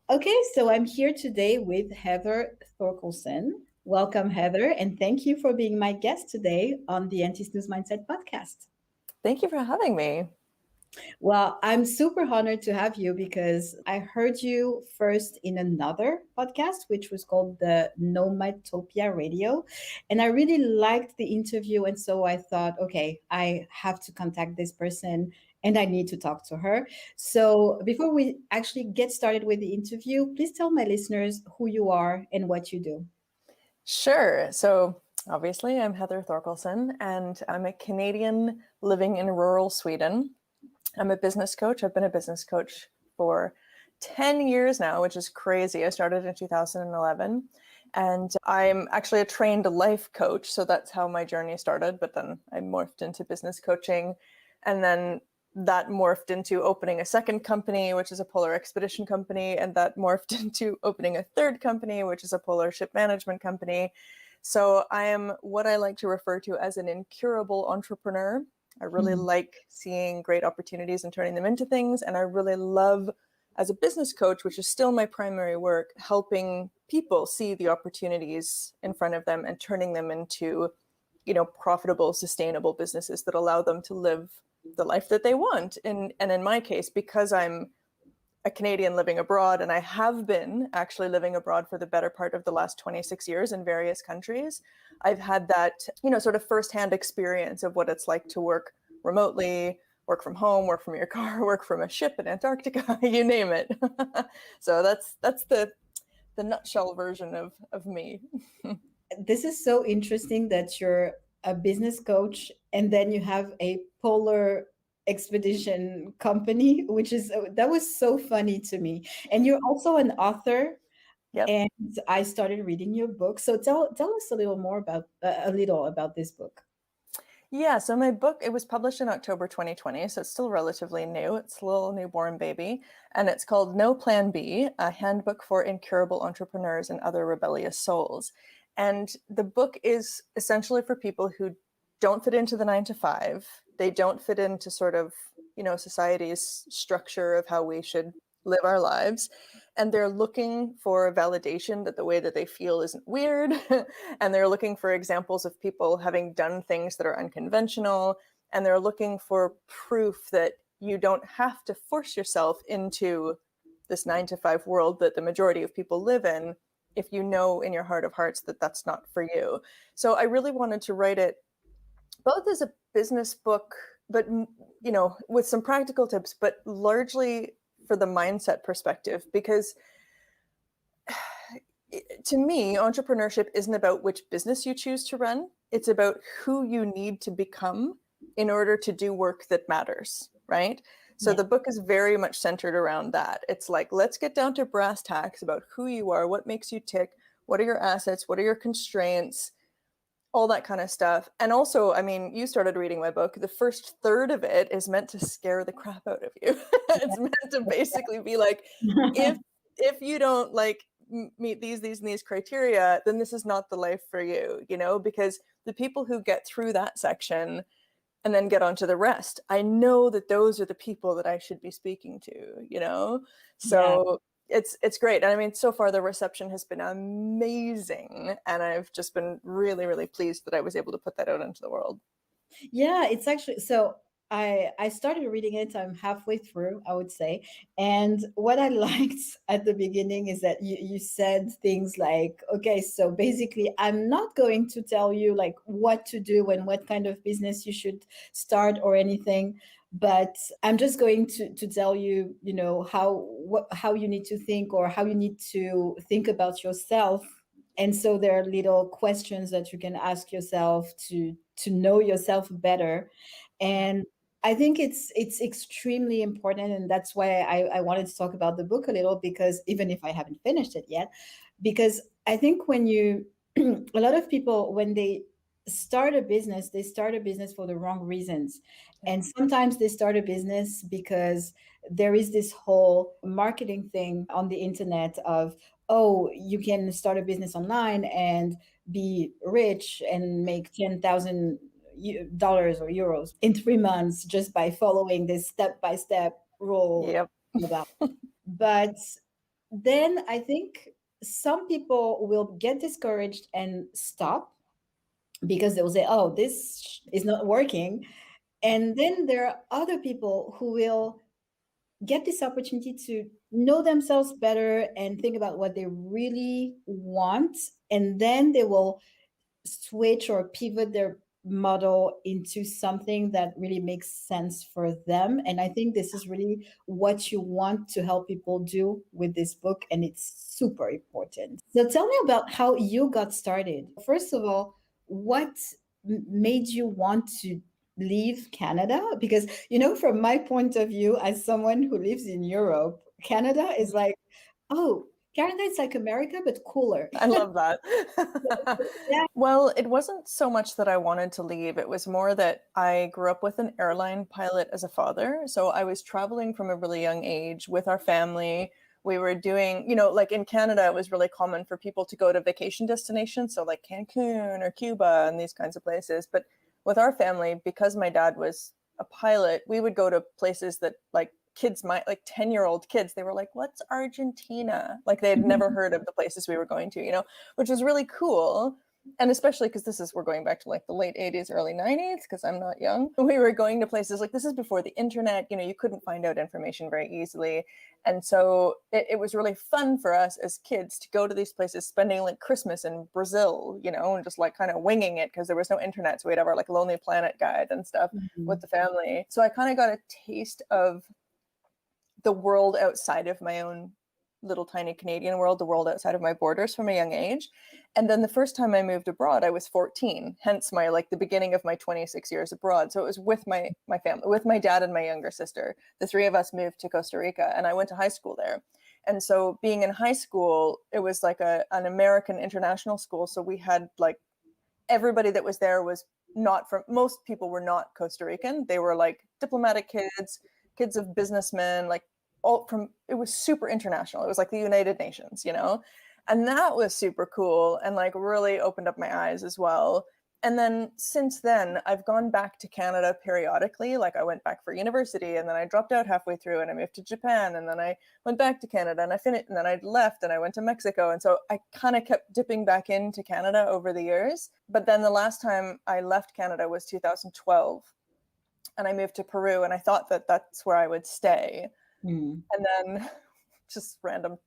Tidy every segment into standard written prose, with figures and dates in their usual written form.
Okay, so I'm here today with Heather Thorkelson. Welcome, Heather, and thank you for being my guest today on the Anti-Snooze Mindset podcast. Thank you for having me. Well, I'm super honored to have you because I heard you first in another podcast, which was called the Nomadtopia Radio. And I really liked the interview. And so I thought, okay, I have to contact this person and I need to talk to her. So before we actually get started with the interview, please tell my listeners who you are and what you do. Sure. So, obviously, I'm Heather Thorkelson, and I'm a Canadian living in rural Sweden. I'm a business coach. I've been a business coach for 10 years now, which is crazy. I started in 2011. And I'm actually a trained life coach. So that's how my journey started. But then I morphed into business coaching. And then that morphed into opening a second company, which is a polar expedition company. And that morphed into opening a third company, which is a polar ship management company. So I am what I like to refer to as an incurable entrepreneur. I really like seeing great opportunities and turning them into things. And I really love, as a business coach, which is still my primary work, helping people see the opportunities in front of them and turning them into, profitable, sustainable businesses that allow them to live the life that they want. And in my case, because I'm a Canadian living abroad, and I have been actually living abroad for the better part of the last 26 years in various countries, I've had that, sort of firsthand experience of what it's like to work remotely, work from home, work from your car, work from a ship in Antarctica, you name it. So that's the nutshell version of me. This is so interesting that you're a business coach and then you have a polar expedition company, which is that was so funny to me. And you're also an author, Yep. and I started reading your book. So tell us a little more about a little about this book. Yeah, so my book, it was published in October 2020, so it's still relatively new. It's a little newborn baby, and it's called No Plan B, a handbook for incurable entrepreneurs and other rebellious souls. And the book is essentially for people who don't fit into the 9 to 5. They don't fit into sort of, society's structure of how we should live our lives. And they're looking for validation that the way that they feel isn't weird. And they're looking for examples of people having done things that are unconventional. And they're looking for proof that you don't have to force yourself into this 9 to 5 world that the majority of people live in if you know in your heart of hearts that that's not for you. So I really wanted to write it both as a business book, but, with some practical tips, but largely for the mindset perspective, because to me, entrepreneurship isn't about which business you choose to run. It's about who you need to become in order to do work that matters, right? So Yeah. the book is very much centered around that. It's like, let's get down to brass tacks about who you are, what makes you tick, what are your assets, what are your constraints, all that kind of stuff. And also, I mean, you started reading my book. The first third of it is meant to scare the crap out of you. It's meant to basically be like, if you don't like meet these and these criteria, then this is not the life for you, because the people who get through that section and then get onto the rest, I know that those are the people that I should be speaking to. Yeah. So it's great. And I mean, so far the reception has been amazing, and I've just been really, really pleased that I was able to put that out into the world. Yeah, it's actually so I started reading it. I'm halfway through, I would say. And what I liked at the beginning is that you said things like, okay, so basically I'm not going to tell you like what to do and what kind of business you should start or anything, but I'm just going to tell you, how you need to think or how you need to think about yourself. And so there are little questions that you can ask yourself to know yourself better. Yeah. And I think it's extremely important, and that's why I wanted to talk about the book a little, because even if I haven't finished it yet, because I think when you a lot of people, when they start a business, they start a business for the wrong reasons. Yeah. And sometimes they start a business because there is this whole marketing thing on the internet of, oh, you can start a business online and be rich and make $10,000 or euros in 3 months just by following this step by step rule. Yep. About. But then I think some people will get discouraged and stop because they will say, oh, this is not working. And then there are other people who will get this opportunity to know themselves better and think about what they really want. And then they will switch or pivot their model into something that really makes sense for them. And I think this is really what you want to help people do with this book. And it's super important. So tell me about how you got started. First of all, what made you want to leave Canada? Because, from my point of view, as someone who lives in Europe, Canada is like, oh, Canada is like America, but cooler. I love that. Yeah. Well, it wasn't so much that I wanted to leave. It was more that I grew up with an airline pilot as a father. So I was traveling from a really young age with our family. We were doing, like in Canada, it was really common for people to go to vacation destinations. So like Cancun or Cuba and these kinds of places. But with our family, because my dad was a pilot, we would go to places that like kids might, like 10-year-old kids, they were like, what's Argentina? Like they had never heard of the places we were going to, which was really cool. And especially because we're going back to like the late 80s, early 90s, because I'm not young. We were going to places like, this is before the internet, you couldn't find out information very easily. And so it was really fun for us as kids to go to these places, spending like Christmas in Brazil, and just like kind of winging it because there was no internet. So we'd have our like Lonely Planet guide and stuff with the family. So I kind of got a taste of the world outside of my own little tiny Canadian world, the world outside of my borders from a young age. And then the first time I moved abroad, I was 14, hence my like the beginning of my 26 years abroad. So it was with my family, with my dad and my younger sister. The three of us moved to Costa Rica and I went to high school there. And so being in high school, it was like an American international school. So we had like everybody that was there was not from, most people were not Costa Rican. They were like diplomatic kids of businessmen, like all from, it was super international. It was like the United Nations, and that was super cool and like really opened up my eyes as well. And then since then, I've gone back to Canada periodically. Like I went back for university and then I dropped out halfway through and I moved to Japan and then I went back to Canada and I finished and then I left and I went to Mexico. And so I kind of kept dipping back into Canada over the years. But then the last time I left Canada was 2012 and I moved to Peru and I thought that that's where I would stay. And then just random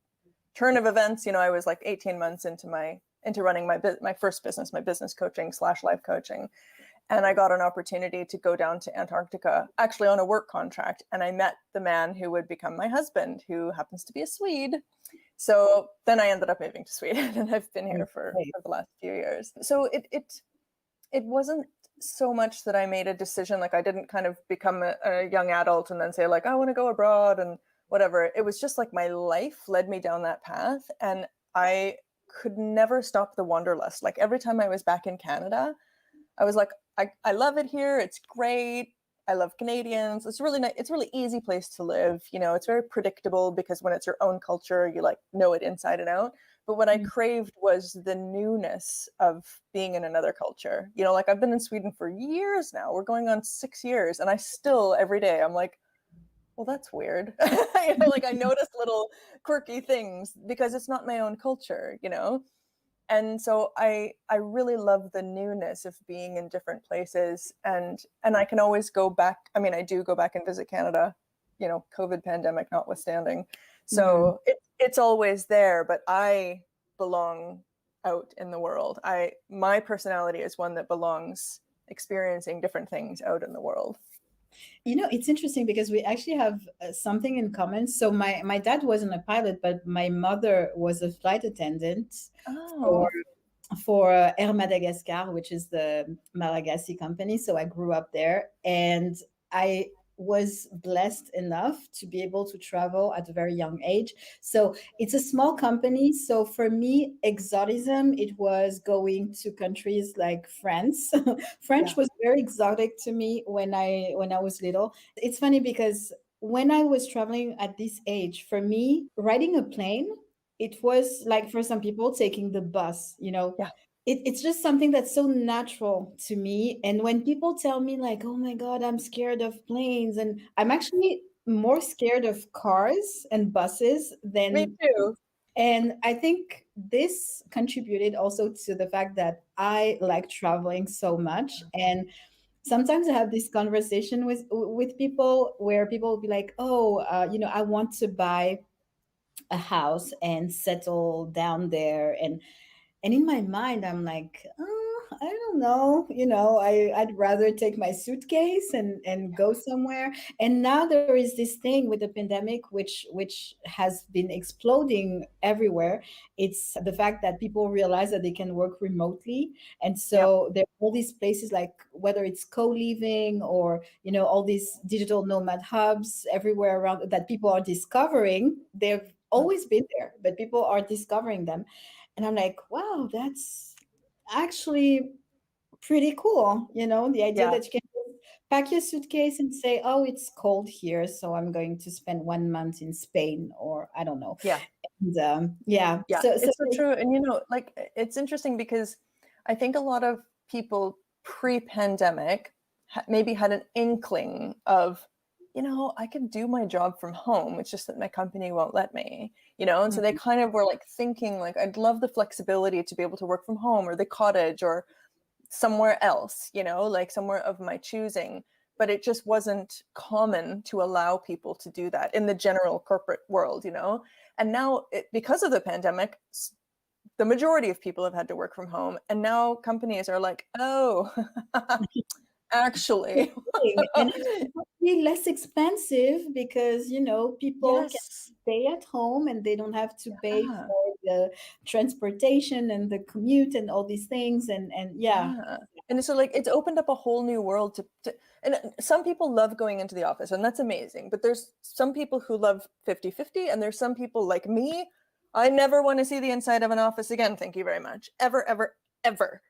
turn of events, I was like 18 months into running my first business, my business coaching / life coaching. And I got an opportunity to go down to Antarctica, actually on a work contract. And I met the man who would become my husband, who happens to be a Swede. So then I ended up moving to Sweden and I've been here for the last few years. So it wasn't so much that I made a decision, like I didn't kind of become a young adult and then say like, I want to go abroad and whatever. It was just like my life led me down that path and I could never stop the wanderlust. Like every time I was back in Canada, I was like, I love it here. It's great. I love Canadians. It's really nice. It's a really easy place to live. It's very predictable because when it's your own culture, you like know it inside and out. But what I craved was the newness of being in another culture. Like I've been in Sweden for years now. We're going on 6 years. And I still, every day, I'm like, well, that's weird. Like I notice little quirky things because it's not my own culture, And so I really love the newness of being in different places. And I can always go back. I mean, I do go back and visit Canada, COVID pandemic notwithstanding. So it's always there, but I belong out in the world. My personality is one that belongs experiencing different things out in the world. It's interesting because we actually have something in common. So my dad wasn't a pilot, but my mother was a flight attendant for Air Madagascar, which is the Malagasy company. So I grew up there and I was blessed enough to be able to travel at a very young age. So it's a small company. So for me, exotism, it was going to countries like France. French was very exotic to me when I was little. It's funny because when I was traveling at this age, for me, riding a plane, it was like for some people taking the bus, Yeah. It's just something that's so natural to me. And when people tell me like, oh my God, I'm scared of planes, and I'm actually more scared of cars and buses Me than, too. and I think this contributed also to the fact that I like traveling so much. And sometimes I have this conversation with people where people will be like, "Oh, I want to buy a house and settle down there." And in my mind, I'm like, I don't know, I'd rather take my suitcase and go somewhere. And now there is this thing with the pandemic, which has been exploding everywhere. It's the fact that people realize that they can work remotely, and Yep. so there are all these places, like whether it's co-living or all these digital nomad hubs everywhere around that people are discovering. They've always been there, but people are discovering them. And I'm like, wow, that's actually pretty cool. The idea Yeah. that you can pack your suitcase and say, oh, it's cold here, so I'm going to spend 1 month in Spain, or I don't know. Yeah. And yeah, Yeah, so it's so true. And like it's interesting because I think a lot of people pre-pandemic maybe had an inkling of, I can do my job from home. It's just that my company won't let me, and so they kind of were like thinking like, I'd love the flexibility to be able to work from home or the cottage or somewhere else, like somewhere of my choosing. But it just wasn't common to allow people to do that in the general corporate world, And now, because of the pandemic, the majority of people have had to work from home. And now companies are like, oh, actually. and it's probably less expensive because people can Yes. stay at home and they don't have to pay Yeah. for the transportation and the commute and all these things, and yeah. Yeah. And so like it's opened up a whole new world and some people love going into the office and that's amazing. But there's some people who love 50-50 and there's some people like me. I never want to see the inside of an office again. Thank you very much. Ever, ever, ever,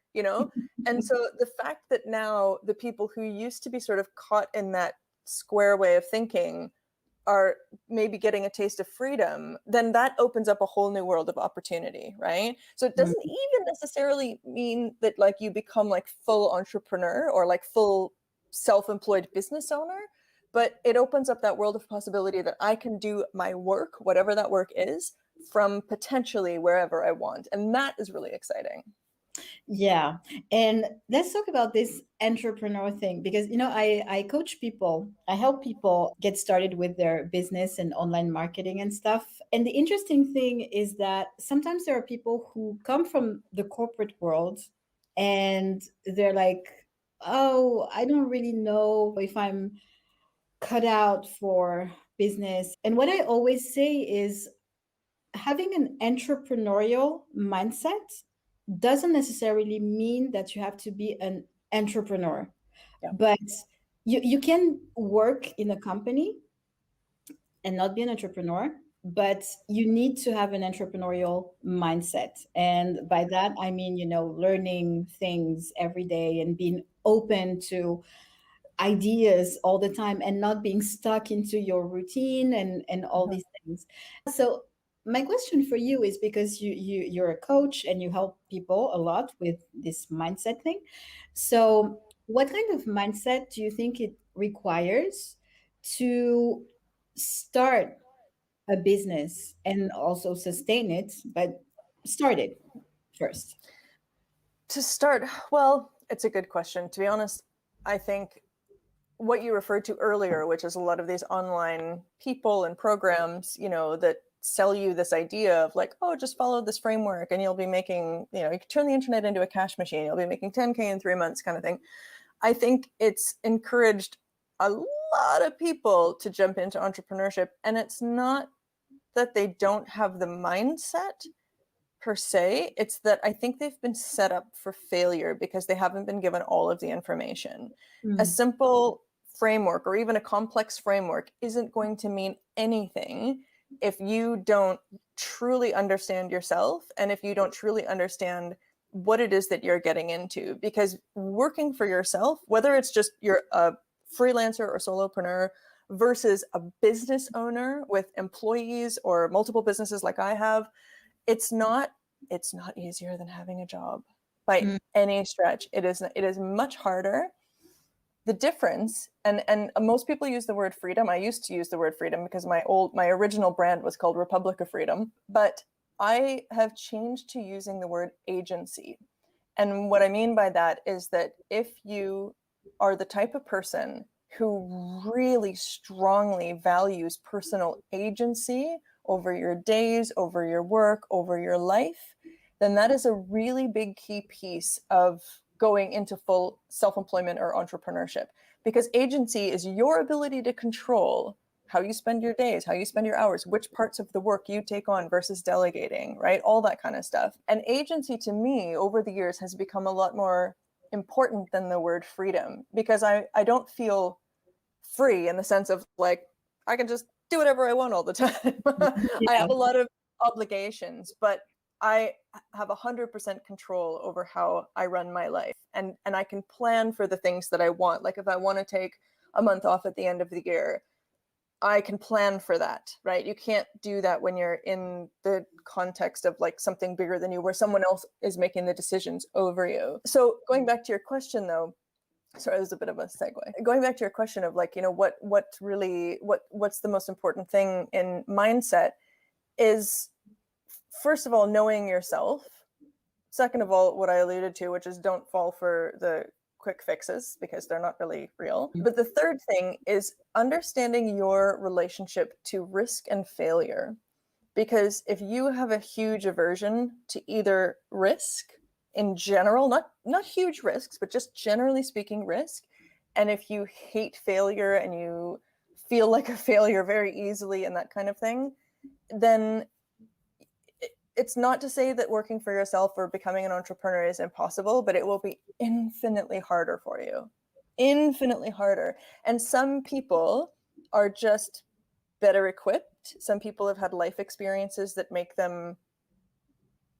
And so the fact that now the people who used to be sort of caught in that square way of thinking are maybe getting a taste of freedom, then that opens up a whole new world of opportunity, right? So it doesn't even necessarily mean that like you become like full entrepreneur or like full self-employed business owner, but it opens up that world of possibility that I can do my work, whatever that work is, from potentially wherever I want. And that is really exciting. Yeah. And let's talk about this entrepreneur thing because, I coach people, I help people get started with their business and online marketing and stuff. And the interesting thing is that sometimes there are people who come from the corporate world and they're like, oh, I don't really know if I'm cut out for business. And what I always say is having an entrepreneurial mindset doesn't necessarily mean that you have to be an entrepreneur, Yeah. but you can work in a company and not be an entrepreneur, but you need to have an entrepreneurial mindset. And by that, I mean, learning things every day and being open to ideas all the time and not being stuck into your routine and all Mhm. these things. So my question for you is, because you're a coach and you help people a lot with this mindset thing. So what kind of mindset do you think it requires to start a business and also sustain it, but start it first? To start, well, it's a good question. To be honest, I think what you referred to earlier, which is a lot of these online people and programs, that sell you this idea of like, oh, just follow this framework and you'll be making, you can turn the internet into a cash machine. You'll be making 10K in 3 months kind of thing. I think it's encouraged a lot of people to jump into entrepreneurship. And it's not that they don't have the mindset per se. It's that I think they've been set up for failure because they haven't been given all of the information. A Mm. simple framework or even a complex framework isn't going to mean anything if you don't truly understand yourself and if you don't truly understand what it is that you're getting into. Because working for yourself, whether it's just you're a freelancer or solopreneur versus a business owner with employees or multiple businesses like I have, it's not easier than having a job by Mm. any stretch. It is much harder. the difference, and most people use the word freedom. I used to use the word freedom because my original brand was called Republic of Freedom, but I have changed to using the word agency. And what I mean by that is that if you are the type of person who really strongly values personal agency over your days, over your work, over your life, then that is a really big key piece of going into full self-employment or entrepreneurship, because agency is your ability to control how you spend your days, how you spend your hours, which parts of the work you take on versus delegating, right? All that kind of stuff. And agency to me over the years has become a lot more important than the word freedom, because I don't feel free in the sense of like, I can just do whatever I want all the time. I have a lot of obligations, but I have 100% control over how I run my life, and I can plan for the things that I want. Like if I want to take a month off at the end of the year, I can plan for that, right? You can't do that when you're in the context of like something bigger than you, where someone else is making the decisions over you. So going back to your question though, sorry, it was a bit of a segue. Going back to your question of like, you know, what's the most important thing in mindset is, first of all, knowing yourself. Second of all, what I alluded to, which is don't fall for the quick fixes because they're not really real. But the third thing is understanding your relationship to risk and failure. Because if you have a huge aversion to either risk in general, not huge risks, but just generally speaking risk, and if you hate failure and you feel like a failure very easily and that kind of thing, then it's not to say that working for yourself or becoming an entrepreneur is impossible, but it will be infinitely harder for you. Infinitely harder. And some people are just better equipped. Some people have had life experiences that make them,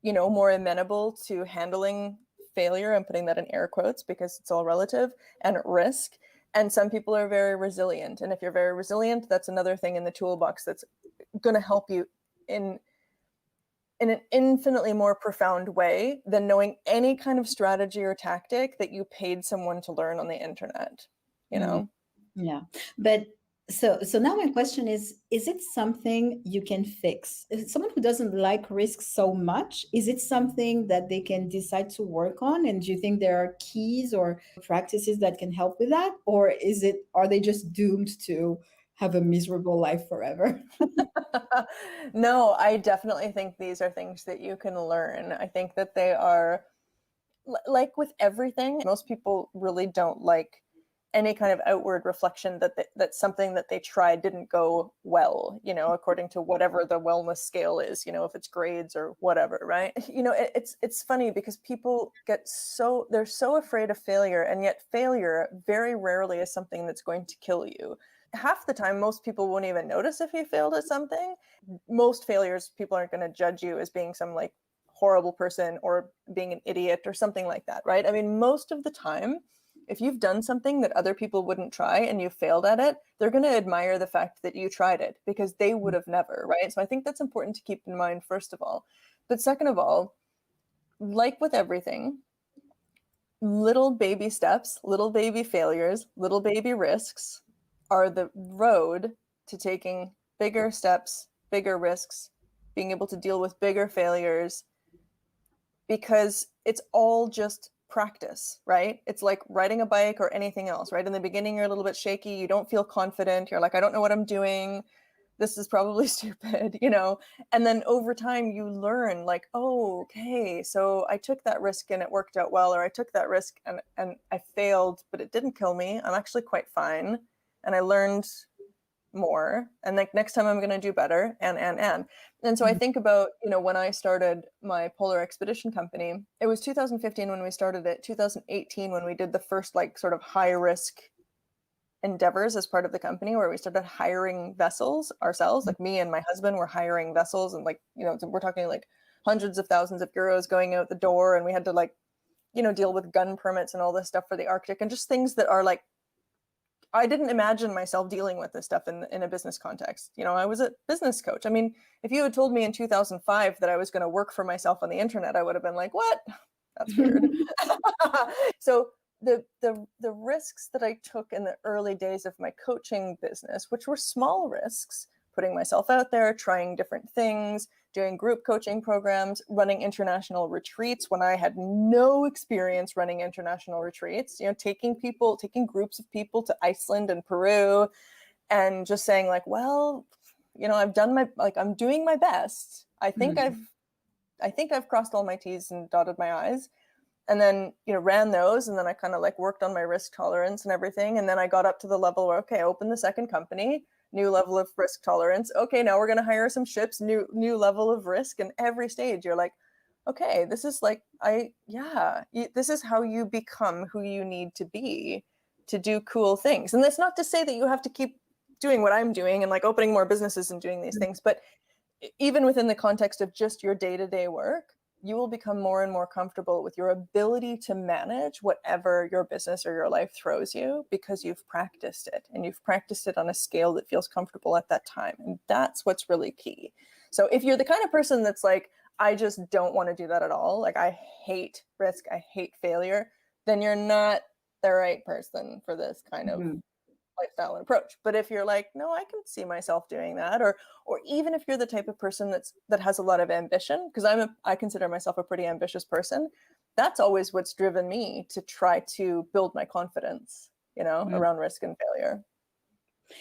you know, more amenable to handling failure. I'm putting that in air quotes because it's all relative, and risk. And some people are very resilient. And if you're very resilient, that's another thing in the toolbox that's going to help you in an infinitely more profound way than knowing any kind of strategy or tactic that you paid someone to learn on the internet, you know? Yeah. But so now my question is it something you can fix? Is it someone who doesn't like risk so much? Is it something that they can decide to work on? And do you think there are keys or practices that can help with that? Or are they just doomed to have a miserable life forever? No, I definitely think these are things that you can learn. I think that they are, like with everything, most people really don't like any kind of outward reflection that something that they tried didn't go well, you know, according to whatever the wellness scale is, you know, if it's grades or whatever, right? You know, it's funny because people they're so afraid of failure, and yet failure very rarely is something that's going to kill you. Half the time, most people won't even notice if you failed at something. Most failures, people aren't going to judge you as being some like horrible person or being an idiot or something like that, right? I mean, most of the time, if you've done something that other people wouldn't try and you failed at it, they're going to admire the fact that you tried it because they would have never, right? So I think that's important to keep in mind, first of all. But second of all, like with everything, little baby steps, little baby failures, little baby risks are the road to taking bigger steps, bigger risks, being able to deal with bigger failures, because it's all just practice, right? It's like riding a bike or anything else, right? In the beginning, you're a little bit shaky. You don't feel confident. You're like, I don't know what I'm doing. This is probably stupid, you know? And then over time you learn like, oh, okay, so I took that risk and it worked out well, or I took that risk and I failed, but it didn't kill me. I'm actually quite fine. And I learned more, and like next time I'm going to do better, and so I think about, you know, when I started my polar expedition company, it was 2015 when we started it, 2018 when we did the first like sort of high risk endeavors as part of the company, where we started hiring vessels ourselves. Like me and my husband were hiring vessels, and like, you know, we're talking like hundreds of thousands of euros going out the door, and we had to like, you know, deal with gun permits and all this stuff for the Arctic, and just things that are like, I didn't imagine myself dealing with this stuff in a business context. You know, I was a business coach. I mean, if you had told me in 2005 that I was going to work for myself on the internet, I would have been like, what? That's weird. So the risks that I took in the early days of my coaching business, which were small risks, putting myself out there, trying different things, doing group coaching programs, running international retreats when I had no experience running international retreats, taking groups of people to Iceland and Peru, and just saying like, well, I'm doing my best. I think I've crossed all my T's and dotted my I's. And then, ran those, and then I kind of like worked on my risk tolerance and everything. And then I got up to the level where, okay, open the second company, new level of risk tolerance. Okay, now we're going to hire some ships, new level of risk. And every stage you're like, okay, this is like, this is how you become who you need to be to do cool things. And that's not to say that you have to keep doing what I'm doing and like opening more businesses and doing these things. But even within the context of just your day-to-day work, you will become more and more comfortable with your ability to manage whatever your business or your life throws you, because you've practiced it, and you've practiced it on a scale that feels comfortable at that time. And that's what's really key. So if you're the kind of person that's like, I just don't want to do that at all, like I hate risk, I hate failure, then you're not the right person for this kind of lifestyle and approach. But if you're like, no, I can see myself doing that, or even if you're the type of person that has a lot of ambition, because I consider myself a pretty ambitious person, that's always what's driven me to try to build my confidence, around risk and failure.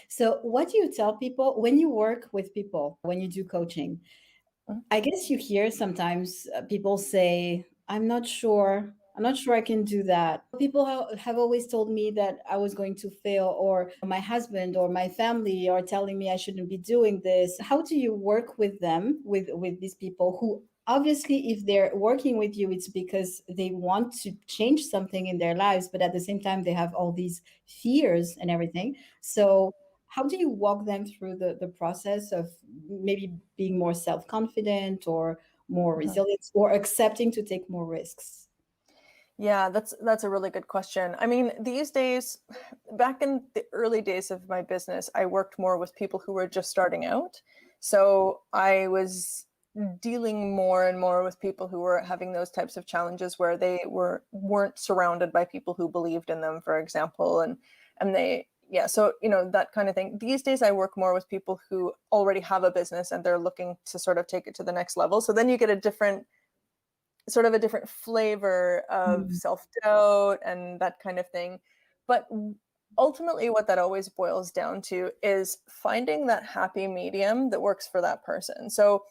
So what do you tell people when you work with people, when you do coaching? I guess you hear sometimes people say, I'm not sure I can do that. People have always told me that I was going to fail, or my husband or my family are telling me I shouldn't be doing this. How do you work with them, with these people who obviously, if they're working with you, it's because they want to change something in their lives, but at the same time, they have all these fears and everything. So how do you walk them through the process of maybe being more self-confident or more resilient, or accepting to take more risks? Yeah, that's a really good question. I mean, these days, back in the early days of my business, I worked more with people who were just starting out. So I was dealing more and more with people who were having those types of challenges where they weren't surrounded by people who believed in them, for example, and so that kind of thing. These days I work more with people who already have a business and they're looking to sort of take it to the next level. So then you get a different flavor of self-doubt and that kind of thing. But ultimately what that always boils down to is finding that happy medium that works for that person. So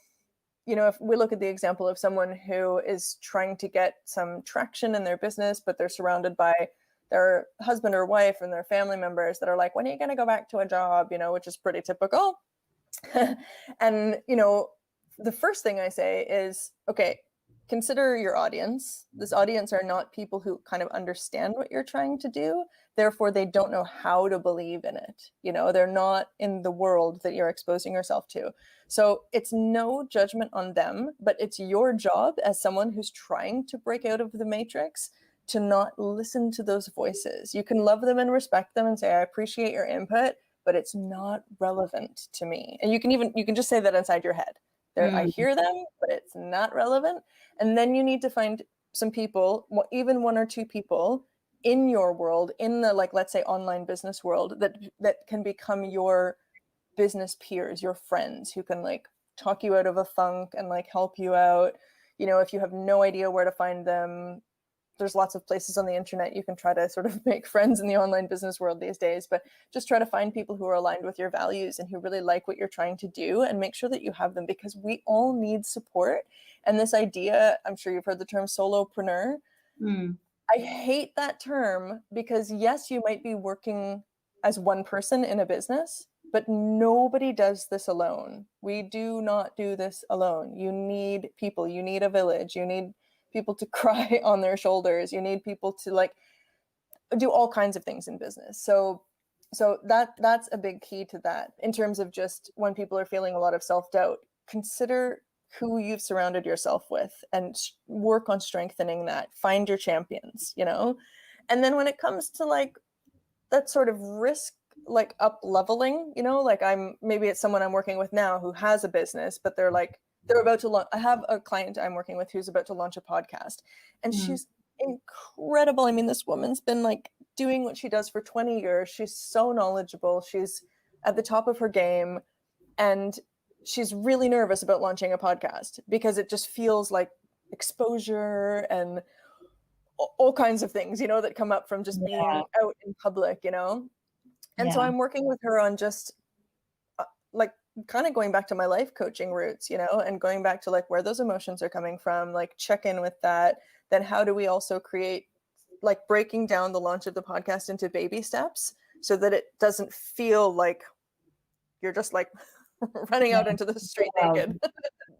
if we look at the example of someone who is trying to get some traction in their business, but they're surrounded by their husband or wife and their family members that are like, when are you going to go back to a job, which is pretty typical. And, the first thing I say is, okay, consider your audience. This audience are not people who kind of understand what you're trying to do. Therefore, they don't know how to believe in it. They're not in the world that you're exposing yourself to. So it's no judgment on them, but it's your job as someone who's trying to break out of the matrix to not listen to those voices. You can love them and respect them and say, I appreciate your input, but it's not relevant to me. And you can just say that inside your head. I hear them, but it's not relevant. And then you need to find some people, even one or two people in your world, in the, like, let's say online business world, that can become your business peers, your friends, who can like talk you out of a funk and like help you out. If you have no idea where to find them, there's lots of places on the internet you can try to sort of make friends in the online business world these days, but just try to find people who are aligned with your values and who really like what you're trying to do, and make sure that you have them, because we all need support. And this idea, I'm sure you've heard the term solopreneur. I hate that term, because yes, you might be working as one person in a business, but nobody does this alone. We do not do this alone. You need people, you need a village, you need people to cry on their shoulders, you need people to like do all kinds of things in business. So that's a big key to that. In terms of just when people are feeling a lot of self-doubt, consider who you've surrounded yourself with and work on strengthening that. Find your champions, and then when it comes to like that sort of risk, like up leveling, like maybe it's someone I'm working with now who has a business, but they're about to launch. I have a client I'm working with who's about to launch a podcast, and she's incredible. I mean, this woman's been like doing what she does for 20 years. She's so knowledgeable. She's at the top of her game. And she's really nervous about launching a podcast because it just feels like exposure and all kinds of things, that come up from just being out in public, And so I'm working with her on just like kind of going back to my life coaching roots, and going back to like where those emotions are coming from, like check in with that. Then how do we also create like breaking down the launch of the podcast into baby steps so that it doesn't feel like you're just like running out into the street naked.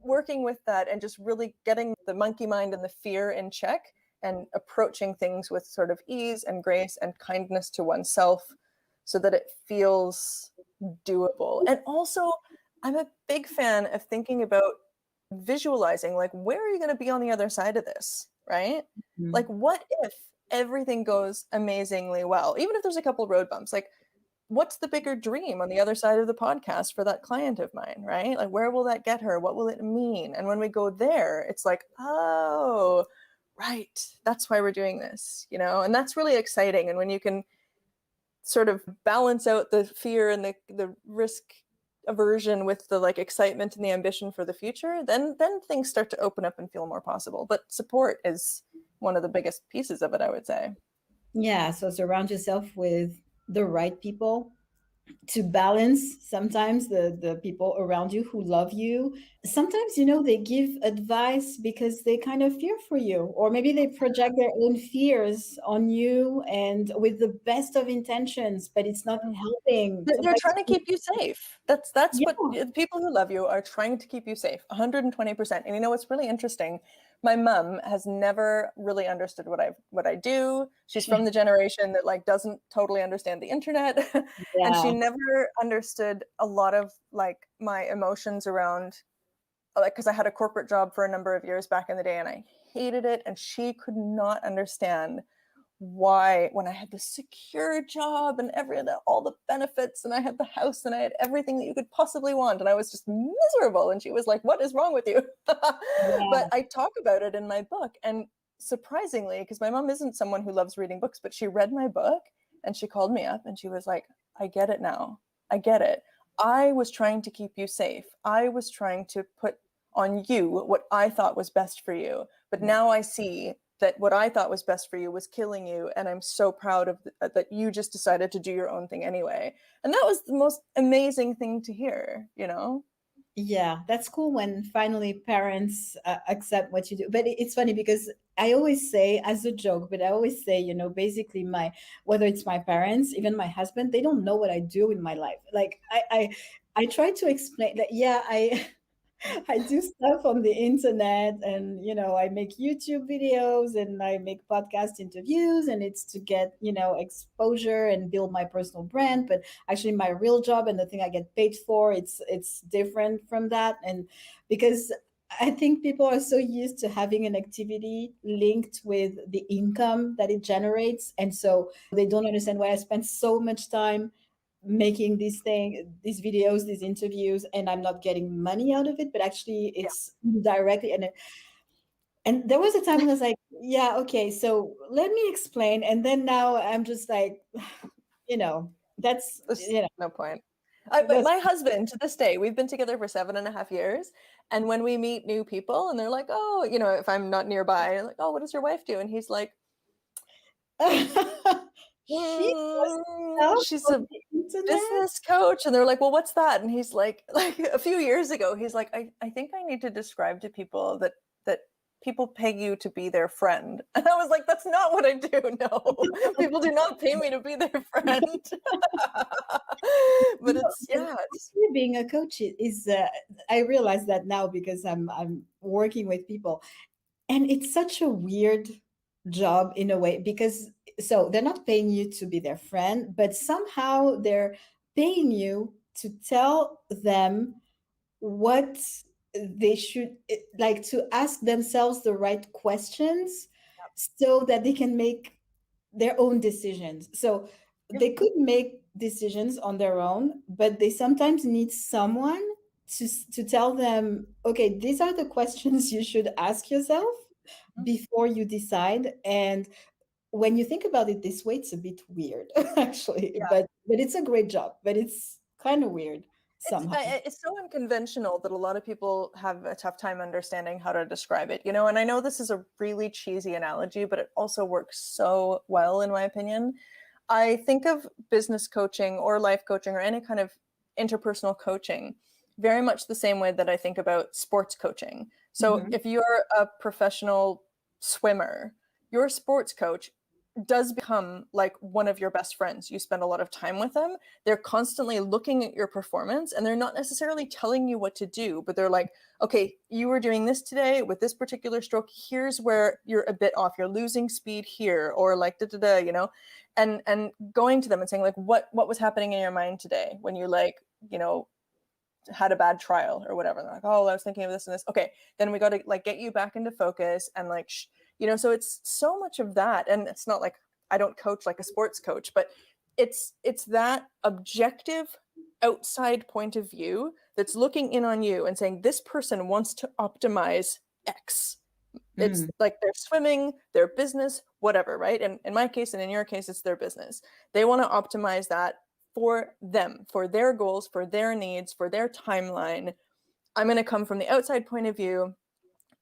Working with that and just really getting the monkey mind and the fear in check and approaching things with sort of ease and grace and kindness to oneself so that it feels doable. And also, I'm a big fan of thinking about visualizing, like, where are you going to be on the other side of this, right? Mm-hmm. Like, what if everything goes amazingly well? Even if there's a couple road bumps, like, what's the bigger dream on the other side of the podcast for that client of mine, right? Like, where will that get her? What will it mean? And when we go there, it's like, oh, right, that's why we're doing this, and that's really exciting. And when you can sort of balance out the fear and the risk aversion with the like excitement and the ambition for the future, then things start to open up and feel more possible. But support is one of the biggest pieces of it, I would say. Yeah, so surround yourself with the right people to balance sometimes the people around you who love you. Sometimes, they give advice because they kind of fear for you, or maybe they project their own fears on you and with the best of intentions, but it's not helping. They're trying to keep you safe. That's what people who love you are trying to keep you safe, 120%. And what's really interesting? My mom has never really understood what I do. She's from the generation that like doesn't totally understand the internet. And she never understood a lot of like my emotions around, like, because I had a corporate job for a number of years back in the day and I hated it. And she could not understand why, when I had the secure job and all the benefits and I had the house and I had everything that you could possibly want and I was just miserable, and she was like, what is wrong with you? But I talk about it in my book, and surprisingly, because my mom isn't someone who loves reading books, but she read my book and she called me up and she was like, I get it now. I get it. I was trying to keep you safe. I was trying to put on you what I thought was best for you, but now I see that what I thought was best for you was killing you. And I'm so proud of that you just decided to do your own thing anyway. And that was the most amazing thing to hear, Yeah, that's cool when finally parents accept what you do. But it's funny because I always say, as a joke, but I always say, basically whether it's my parents, even my husband, they don't know what I do in my life. Like I try to explain that, I do stuff on the internet, and I make YouTube videos and I make podcast interviews, and it's to get exposure and build my personal brand. But actually my real job and the thing I get paid for, it's different from that. And because I think people are so used to having an activity linked with the income that it generates, and so they don't understand why I spend so much time making these videos, these interviews, and I'm not getting money out of it, but actually it's directly. And there was a time when I was like, okay, so let me explain. And then now I'm just like, that's no point. But my husband, to this day, we've been together for 7.5 years. And when we meet new people and they're like, oh, if I'm not nearby, I'm like, oh, what does your wife do? And he's like, she's a business coach. And they're like, well, what's that? And he's like a few years ago, he's like, I think I need to describe to people that people pay you to be their friend. And I was like, that's not what I do. No, people do not pay me to be their friend. But it's being a coach is I realize that now because I'm working with people, and it's such a weird job in a way, because so they're not paying you to be their friend, but somehow they're paying you to tell them what they should, like, to ask themselves the right questions so that they can make their own decisions. So they could make decisions on their own, but they sometimes need someone to tell them, okay, these are the questions you should ask yourself. before you decide. And when you think about it this way, it's a bit weird, actually. Yeah. But it's a great job. But it's kind of weird somehow. It's so unconventional that a lot of people have a tough time understanding how to describe it, and I know this is a really cheesy analogy, but it also works so well in my opinion. I think of business coaching or life coaching or any kind of interpersonal coaching very much the same way that I think about sports coaching. So Mhm. if you're a professional swimmer, your sports coach does become like one of your best friends. You spend a lot of time with them. They're constantly looking at your performance and they're not necessarily telling you what to do, but they're like, okay, you were doing this today with this particular stroke. Here's where you're a bit off. You're losing speed here, or like and going to them and saying like, what was happening in your mind today when you had a bad trial or whatever. They're like, oh, I was thinking of this and this. Okay, then we got to like get you back into focus and like, so it's so much of that. And it's not like I don't coach like a sports coach, but it's that objective outside point of view that's looking in on you and saying this person wants to optimize X. It's like they're swimming, their business, whatever, right? And in my case and in your case, it's their business. They want to optimize that for them, for their goals, for their needs, for their timeline. I'm going to come from the outside point of view.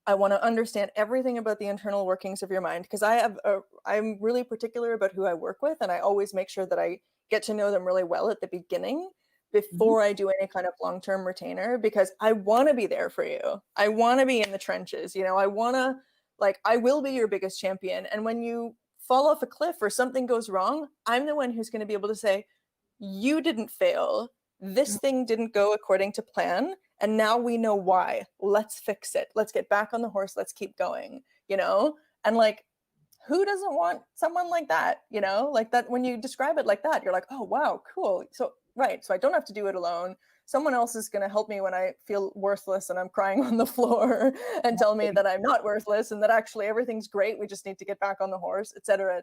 I want to understand everything about the internal workings of your mind because I'm really particular about who I work with, and I always make sure that I get to know them really well at the beginning before I do any kind of long-term retainer, because I want to be there for you. I want to be in the trenches. I want to, like, I will be your biggest champion. And when you fall off a cliff or something goes wrong, I'm the one who's going to be able to say, you didn't fail. This thing didn't go according to plan. And now we know why. Let's fix it. Let's get back on the horse. Let's keep going, And like, who doesn't want someone like that? Like that, when you describe it like that, you're like, oh, wow, cool. So, right. So I don't have to do it alone. Someone else is going to help me when I feel worthless and I'm crying on the floor and tell me that I'm not worthless and that actually everything's great. We just need to get back on the horse, et cetera,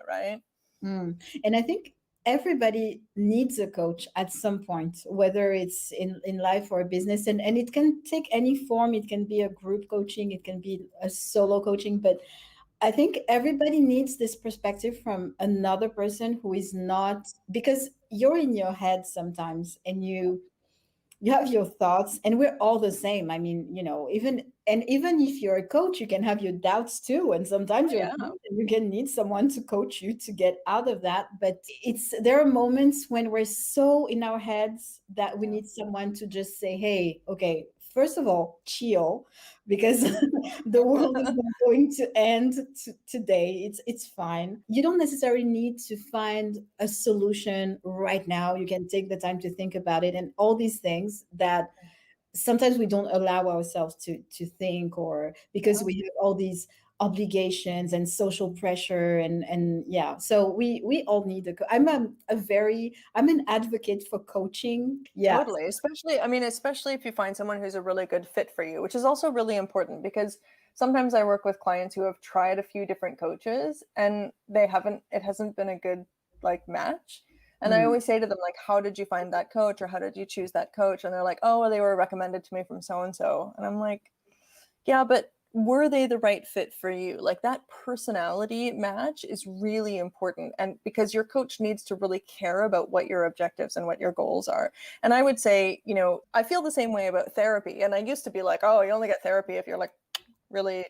right? And I think everybody needs a coach at some point, whether it's in life or business. And it can take any form. It can be a group coaching, it can be a solo coaching. But I think everybody needs this perspective from another person who is not, because you're in your head sometimes and you have your thoughts, and we're all the same. I mean, even if you're a coach, you can have your doubts too, and sometimes Oh, yeah. you can need someone to coach you to get out of that. But there are moments when we're so in our heads that we need someone to just say, hey, okay, first of all, chill, because the world is not going to end today. It's fine. You don't necessarily need to find a solution right now. You can take the time to think about it, and all these things that sometimes we don't allow ourselves to think, or because we have all these obligations and social pressure, and yeah. So we all need I'm an advocate for coaching. Yeah. Totally. Especially if you find someone who's a really good fit for you, which is also really important because sometimes I work with clients who have tried a few different coaches and it hasn't been a good like match. And I always say to them, like, how did you find that coach, or how did you choose that coach? And they're like, oh, well, they were recommended to me from so-and-so. And I'm like, yeah, but were they the right fit for you? Like, that personality match is really important. And because your coach needs to really care about what your objectives and what your goals are. And I would say, I feel the same way about therapy. And I used to be like, oh, you only get therapy if you're like really,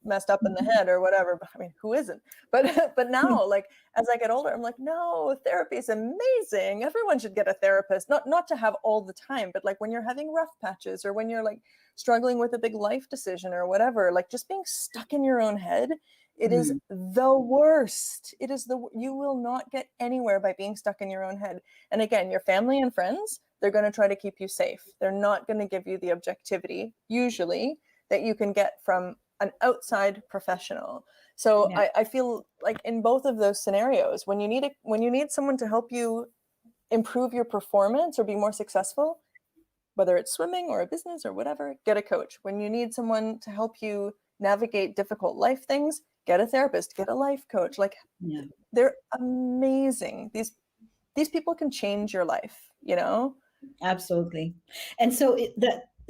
messed up in the head or whatever. But I mean, who isn't? But now, like, as I get older, I'm like, no, therapy is amazing. Everyone should get a therapist, not to have all the time, but like when you're having rough patches or when you're like struggling with a big life decision or whatever, like just being stuck in your own head, it is the worst. You will not get anywhere by being stuck in your own head. And again, your family and friends, they're going to try to keep you safe. They're not going to give you the objectivity, usually, that you can get from an outside professional. So yeah. I feel like in both of those scenarios, when you need someone to help you improve your performance or be more successful, whether it's swimming or a business or whatever, get a coach. When you need someone to help you navigate difficult life things, get a therapist, get a life coach. Like, they're amazing. These people can change your life, Absolutely. And so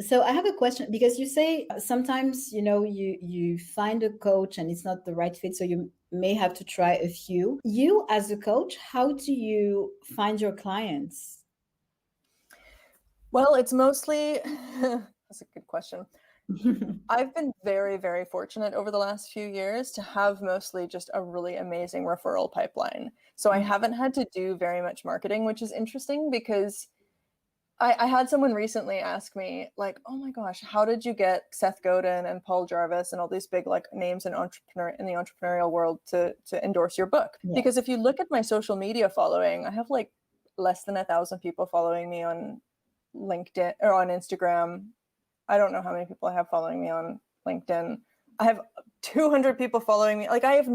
So I have a question, because you say sometimes, you find a coach and it's not the right fit, so you may have to try a few. You as a coach, how do you find your clients? Well, it's mostly that's a good question. I've been very, very fortunate over the last few years to have mostly just a really amazing referral pipeline. So I haven't had to do very much marketing, which is interesting because I had someone recently ask me, like, oh my gosh, how did you get Seth Godin and Paul Jarvis and all these big like names in the entrepreneurial world to endorse your book? Yeah. Because if you look at my social media following, I have like less than 1,000 people following me on LinkedIn or on Instagram. I don't know how many people I have following me on LinkedIn. I have 200 people following me. Like I have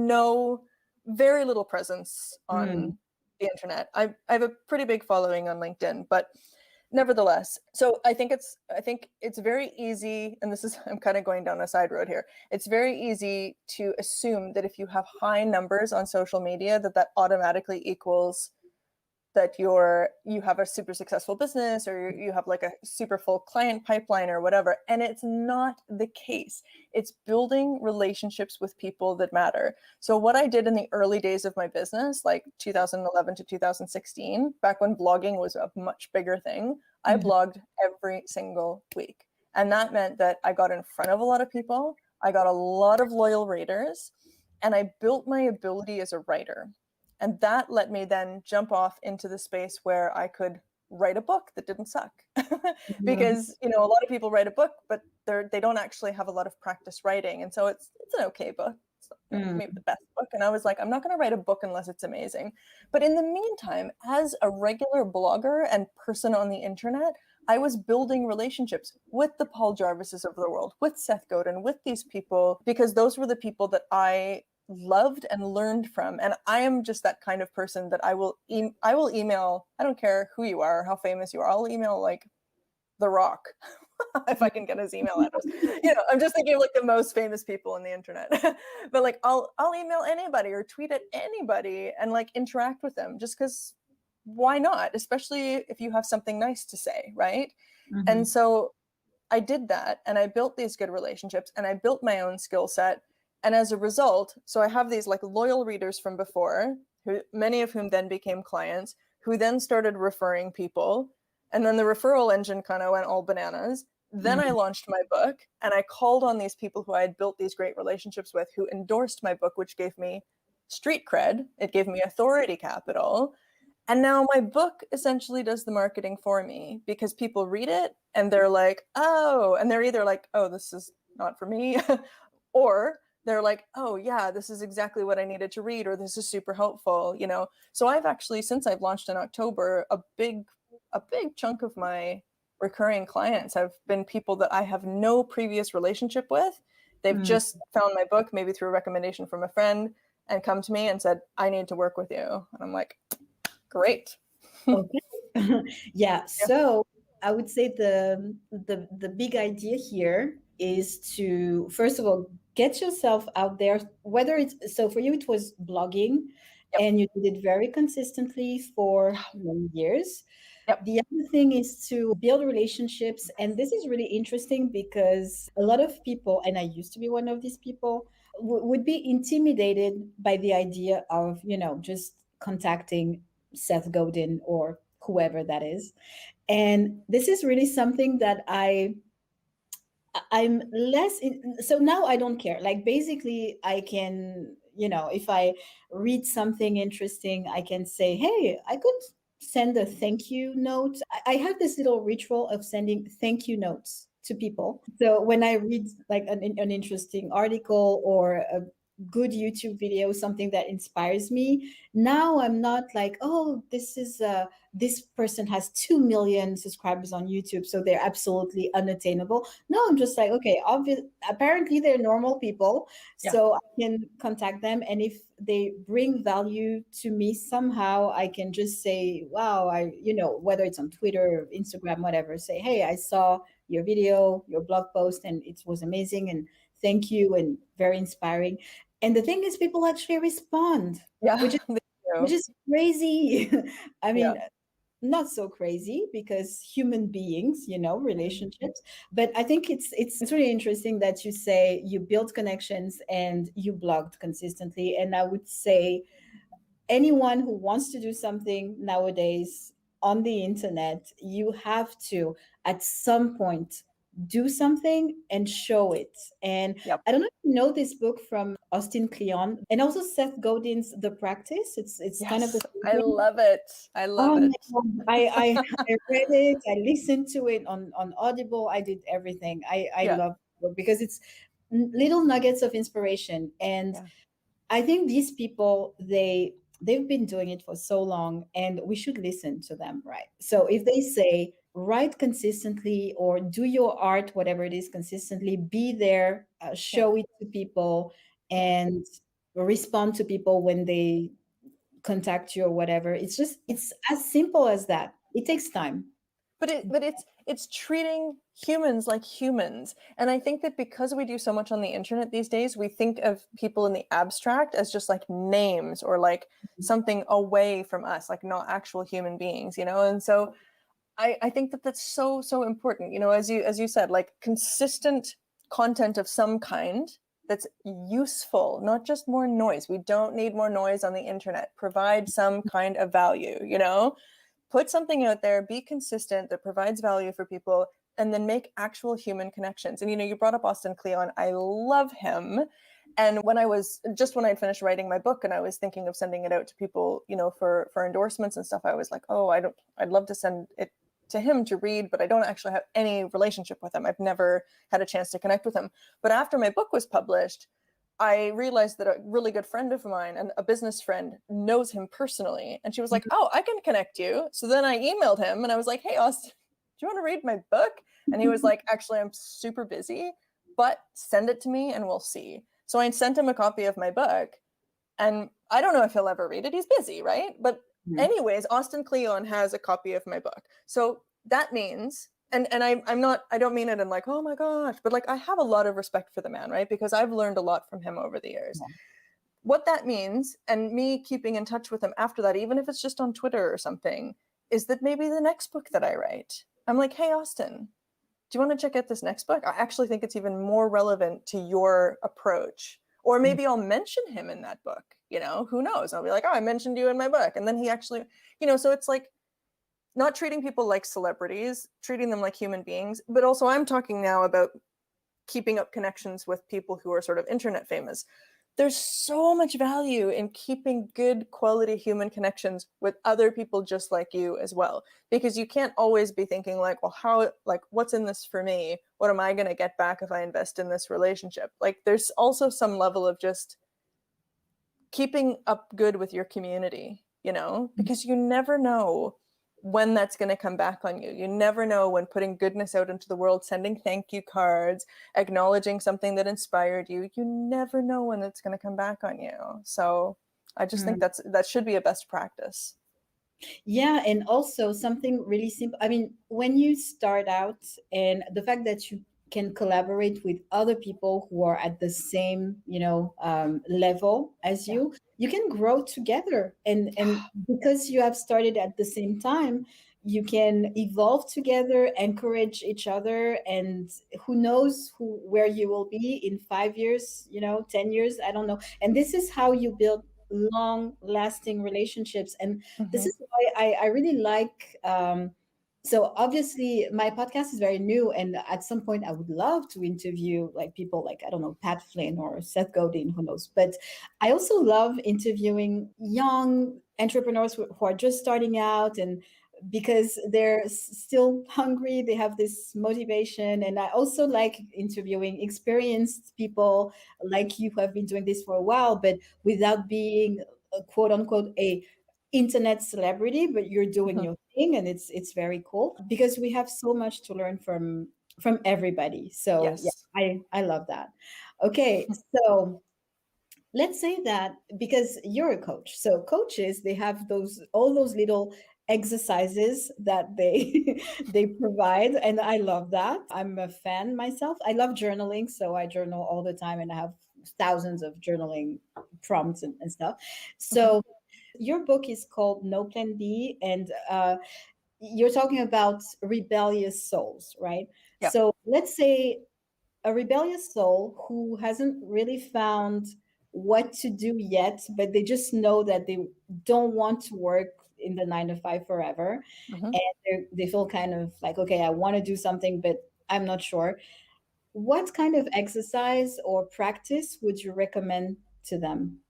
very little presence on the internet. I have a pretty big following on LinkedIn, but nevertheless, so I think it's very easy, and this is I'm kind of going down a side road here. It's very easy to assume that if you have high numbers on social media, that automatically equals that you have a super successful business, or you have like a super full client pipeline or whatever. And it's not the case. It's building relationships with people that matter. So what I did in the early days of my business, like 2011 to 2016, back when blogging was a much bigger thing, I blogged every single week. And that meant that I got in front of a lot of people. I got a lot of loyal readers, and I built my ability as a writer. And that let me then jump off into the space where I could write a book that didn't suck. Because, a lot of people write a book, but they don't actually have a lot of practice writing. And so it's an okay book. It's not maybe the best book. And I was like, I'm not going to write a book unless it's amazing. But in the meantime, as a regular blogger and person on the internet, I was building relationships with the Paul Jarvises of the world, with Seth Godin, with these people, because those were the people that I loved and learned from. And I am just that kind of person that I will email, I don't care who you are, how famous you are, I'll email like The Rock if I can get his email address. I'm just thinking of like the most famous people on the internet. But like I'll email anybody or tweet at anybody and like interact with them, just because why not? Especially if you have something nice to say, right? And so I did that, and I built these good relationships, and I built my own skill set. And as a result, so I have these like loyal readers from before, many of whom then became clients, who then started referring people. And then the referral engine kind of went all bananas. Then I launched my book, and I called on these people who I had built these great relationships with, who endorsed my book, which gave me street cred. It gave me authority capital. And now my book essentially does the marketing for me, because people read it and they're like, oh, and they're either like, oh, this is not for me, or they're like, oh yeah, this is exactly what I needed to read, or this is super helpful, So I've actually, since I've launched in October, a big chunk of my recurring clients have been people that I have no previous relationship with. They've just found my book, maybe through a recommendation from a friend, and come to me and said, I need to work with you. And I'm like, great. Okay. Yeah. So I would say the big idea here is to, first of all, get yourself out there, whether it's, so for you it was blogging, and you did it very consistently for many years. The other thing is to build relationships. And this is really interesting, because a lot of people, and I used to be one of these people, would be intimidated by the idea of, just contacting Seth Godin or whoever that is. And this is really something that I'm less in, so now I don't care. Like basically I can, if I read something interesting, I can say, hey, I could send a thank you note. I have this little ritual of sending thank you notes to people. So when I read like an interesting article or a good YouTube video, something that inspires me, now I'm not like, oh, this person has 2 million subscribers on YouTube, so they're absolutely unattainable. No, I'm just like, okay, apparently they're normal people, so I can contact them, and if they bring value to me somehow, I can just say, wow, whether it's on Twitter, Instagram, whatever, say, hey, I saw your video, your blog post, and it was amazing, and thank you, and very inspiring. And the thing is, people actually respond, which is crazy. I mean, not so crazy because human beings, relationships. But I think it's really interesting that you say you build connections and you blogged consistently. And I would say anyone who wants to do something nowadays on the internet, you have to at some point do something and show it. And Yep. I don't know if you know this book from Austin Kleon and also Seth Godin's The Practice. It's kind of the Yes, same I thing. love it. I love Oh my it. God. I read it, I listened to it on Audible, I did everything. I Yeah, love the book because it's little nuggets of inspiration. And yeah, I think these people, they've been doing it for so long and we should listen to them, right? So if they say write consistently or do your art, whatever it is, consistently, be there, yeah, show it to people yeah. and respond to people when they contact you or whatever. Yeah. It's as simple as that. It takes time. But it's treating humans like humans. And I think that because we do so much on the internet these days, we think of people in the abstract as just like names or like something away from us, like not actual human beings, you know? And so I think that that's so, so important, you know, as you said, like consistent content of some kind that's useful, not just more noise. We don't need more noise on the internet. Provide some kind of value, you know? Put something out there, be consistent, that provides value for people, and then make actual human connections. And you know, you brought up Austin Kleon. I love him. And when I'd finished writing my book and I was thinking of sending it out to people, you know, for endorsements and stuff, I was like, oh, I'd love to send it to him to read, but I don't actually have any relationship with him. I've never had a chance to connect with him. But after my book was published, I realized that a really good friend of mine and a business friend knows him personally. And she was like, oh, I can connect you. So then I emailed him and I was like, hey, Austin, do you want to read my book? And he was like, actually, I'm super busy, but send it to me and we'll see. So I sent him a copy of my book. And I don't know if he'll ever read it. He's busy, right? But Mhm. anyways, Austin Kleon has a copy of my book. So that means, I'm not, I don't mean it in like, oh my gosh, but like I have a lot of respect for the man, right? Because I've learned a lot from him over the years. What that means, and me keeping in touch with him after that, even if it's just on Twitter or something, is that maybe the next book that I write, I'm like, hey, Austin, do you want to check out this next book? I actually think it's even more relevant to your approach. Or maybe I'll mention him in that book, you know, who knows? I'll be like, oh, I mentioned you in my book. And then he actually, you know, so it's like not treating people like celebrities, treating them like human beings. But also, I'm talking now about keeping up connections with people who are sort of internet famous. There's so much value in keeping good quality human connections with other people just like you as well, because you can't always be thinking like, well, how, like, what's in this for me? What am I going to get back if I invest in this relationship? Like, there's also some level of just keeping up good with your community, you know, because you never know when that's going to come back on you. You never know when putting goodness out into the world, sending thank you cards, acknowledging something that inspired you, you never know when it's going to come back on you. So I just think Mhm. that should be a best practice. Yeah, and also something really simple. I mean, when you start out and the fact that you can collaborate with other people who are at the same, level as Yeah. you can grow together. And because you have started at the same time, you can evolve together, encourage each other, and who knows where you will be in 5 years, 10 years, I don't know. And this is how you build long lasting relationships. And this Mm-hmm. is why I really like so obviously my podcast is very new and at some point I would love to interview like people like I don't know Pat Flynn or Seth Godin, who knows. But I also love interviewing young entrepreneurs who are just starting out, and because they're still hungry, they have this motivation. And I also like interviewing experienced people like you who have been doing this for a while but without being a quote unquote a internet celebrity, but you're doing Mm-hmm. your thing, and it's very cool because we have so much to learn from everybody. So yeah, Yes. I love that. Okay, so let's say that because you're a coach, so coaches, they have those all those little exercises that they they provide, and I love that. I'm a fan myself. I love journaling, so I journal all the time and I have thousands of journaling prompts and stuff. Mm-hmm. So Your book is called No Plan B, and you're talking about rebellious souls, right? Yeah. So let's say a rebellious soul who hasn't really found what to do yet, but they just know that they don't want to work in the 9 to 5 forever. Mhm. And they feel kind of like, okay, I want to do something, but I'm not sure. What kind of exercise or practice would you recommend to them?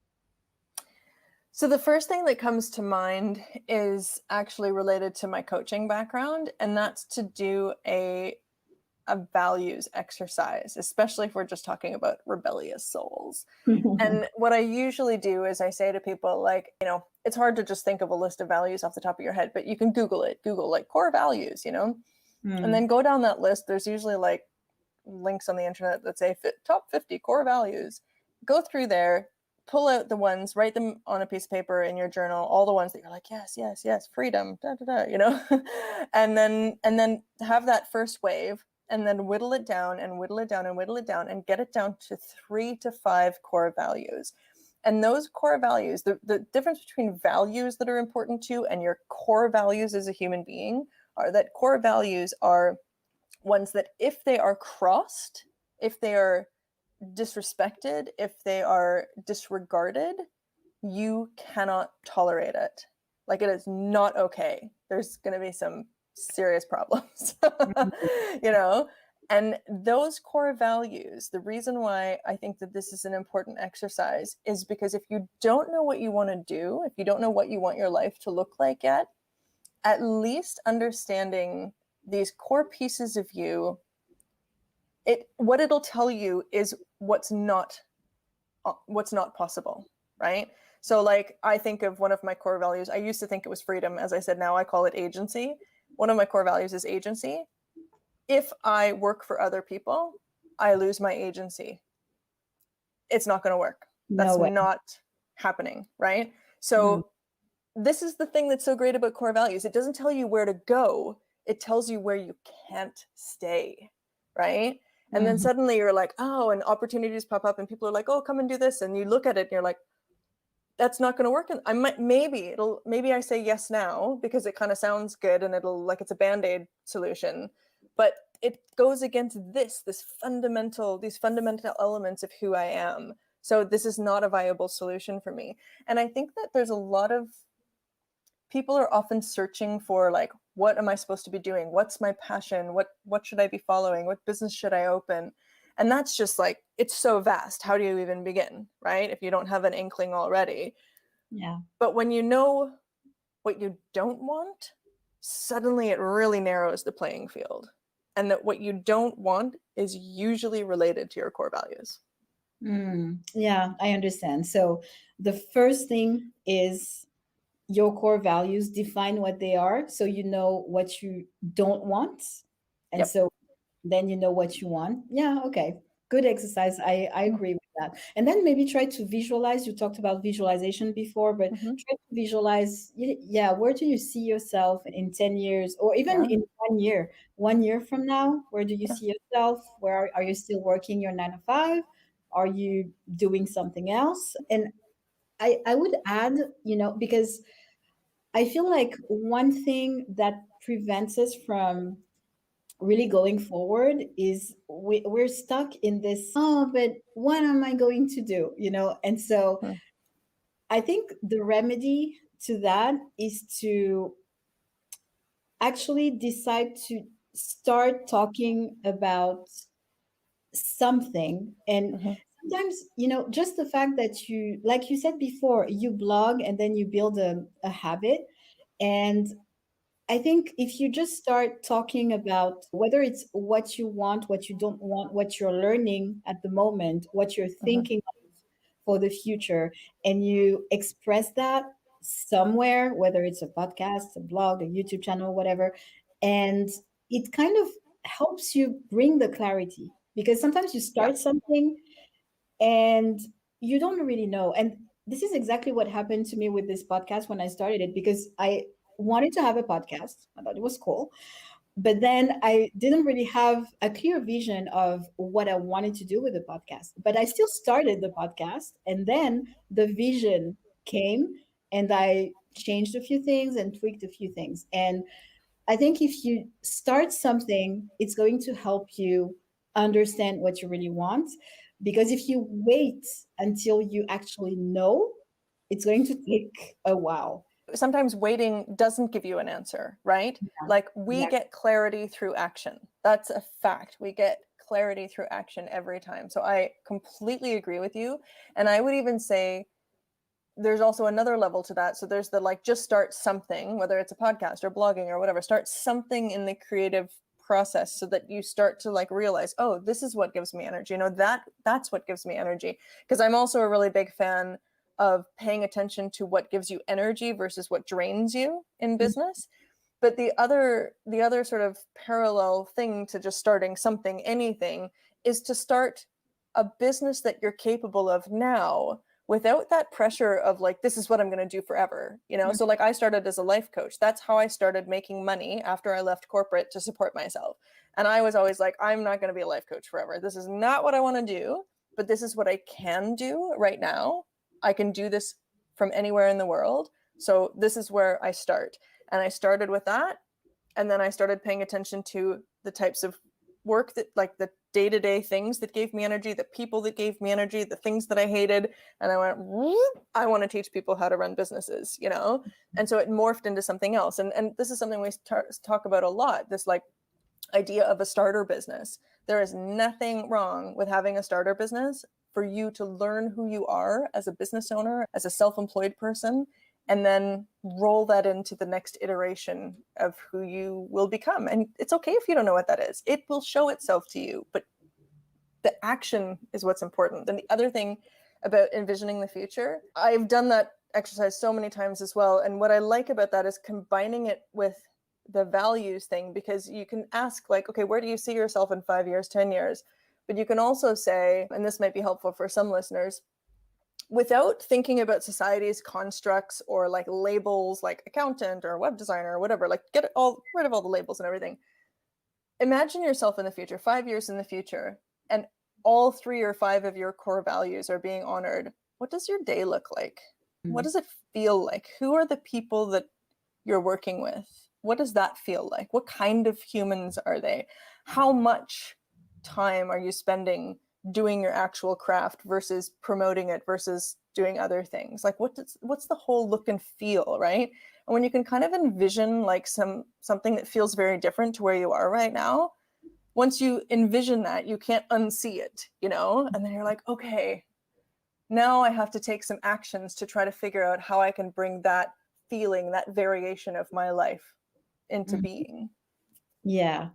So the first thing that comes to mind is actually related to my coaching background, and that's to do a values exercise, especially if we're just talking about rebellious souls. And what I usually do is I say to people, like, it's hard to just think of a list of values off the top of your head, but you can Google it. Google like core values, and then go down that list. There's usually like links on the internet that say top 50 core values. Go through there, pull out the ones, write them on a piece of paper in your journal, all the ones that you're like, yes, yes, yes, freedom, da, da, da, and then have that first wave, and then whittle it down and whittle it down and whittle it down and get it down to 3 to 5 core values. And those core values, the difference between values that are important to you and your core values as a human being are that core values are ones that if they are crossed, if they are disrespected, if they are disregarded, you cannot tolerate it. Like, it is not okay. There's going to be some serious problems, you know? And those core values, the reason why I think that this is an important exercise is because if you don't know what you want to do, if you don't know what you want your life to look like yet, at least understanding these core pieces of you, what it'll tell you is what's not possible, right? So like, I think of one of my core values, I used to think it was freedom. As I said, now I call it agency. One of my core values is agency. If I work for other people, I lose my agency. It's not going to work. No That's way. not happening, right? So this is the thing that's so great about core values. It doesn't tell you where to go. It tells you where you can't stay, right? And then suddenly you're like, oh, and opportunities pop up and people are like, oh, come and do this. And you look at it and you're like, that's not going to work. And maybe I say yes now because it kind of sounds good and it'll like it's a Band-Aid solution, but it goes against these fundamental elements of who I am. So this is not a viable solution for me. And I think that there's a lot of people are often searching for like, what am I supposed to be doing? What's my passion? What should I be following? What business should I open? And that's just like, it's so vast. How do you even begin, right? If you don't have an inkling already. Yeah. But when you know what you don't want, suddenly it really narrows the playing field. And that what you don't want is usually related to your core values. Yeah, I understand. So the first thing is your core values, define what they are so you know what you don't want. And Yep. so then you know what you want. Yeah, okay. Good exercise. I agree with that. And then maybe try to visualize. You talked about visualization before, but try to visualize, yeah, where do you see yourself in 10 years or even Yeah. in 1 year? 1 year from now, where do you see yourself? Where are you still working your 9 to 5? Are you doing something else? And I would add, because I feel like one thing that prevents us from really going forward is we're stuck in this, oh, but what am I going to do? And so I think the remedy to that is to actually decide to start talking about something. And sometimes, just the fact that you, like you said before, you blog and then you build a habit. And I think if you just start talking about whether it's what you want, what you don't want, what you're learning at the moment, what you're thinking of for the future, and you express that somewhere, whether it's a podcast, a blog, a YouTube channel, whatever, and it kind of helps you bring the clarity, because sometimes you Yeah. start something and you don't really know. And this is exactly what happened to me with this podcast when I started it, because I wanted to have a podcast. I thought it was cool. But then I didn't really have a clear vision of what I wanted to do with the podcast. But I still started the podcast. And then the vision came. and I changed a few things and tweaked a few things. And I think if you start something, it's going to help you understand what you really want. Because if you wait until you actually know, it's going to take a while. Sometimes waiting doesn't give you an answer, right? Yeah, Like we yeah. get clarity through action. That's a fact. We get clarity through action every time. So I completely agree with you. And I would even say there's also another level to that. So there's the like, just start something, whether it's a podcast or blogging or whatever, start something in the creative process so that you start to like realize, oh, this is what gives me energy. You know, that's what gives me energy. Because I'm also a really big fan of paying attention to what gives you energy versus what drains you in business. But the other sort of parallel thing to just starting something, anything, is to start a business that you're capable of now without that pressure of like, this is what I'm going to do forever, you know? So like I started as a life coach. That's how I started making money after I left corporate to support myself. And I was always like, I'm not going to be a life coach forever. This is not what I want to do, but this is what I can do right now. I can do this from anywhere in the world. So this is where I start. And I started with that. And then I started paying attention to the types of work that like the day-to-day things that gave me energy, the people that gave me energy, the things that I hated. And I went, I want to teach people how to run businesses, you know? And so it morphed into something else. And this is something we talk about a lot, this like idea of a starter business. There is nothing wrong with having a starter business for you to learn who you are as a business owner, as a self-employed person, and then roll that into the next iteration of who you will become. And it's okay if you don't know what that is. It will show itself to you, but the action is what's important. And the other thing about envisioning the future, I've done that exercise so many times as well. And what I like about that is combining it with the values thing, because you can ask like, okay, where do you see yourself in 5 years, 10 years? But you can also say, and this might be helpful for some listeners, without thinking about society's constructs or like labels like accountant or web designer or whatever, like get rid of all the labels and everything. Imagine yourself in the future, 5 years in the future, and all 3 or 5 of your core values are being honored. What does your day look like? What does it feel like? Who are the people that you're working with? What does that feel like? What kind of humans are they? How much time are you spending doing your actual craft versus promoting it versus doing other things? Like what's the whole look and feel, right? And when you can kind of envision like something that feels very different to where you are right now, once you envision that, you can't unsee it, you know? And then you're like, okay, now I have to take some actions to try to figure out how I can bring that feeling, that variation of my life into being. Yeah.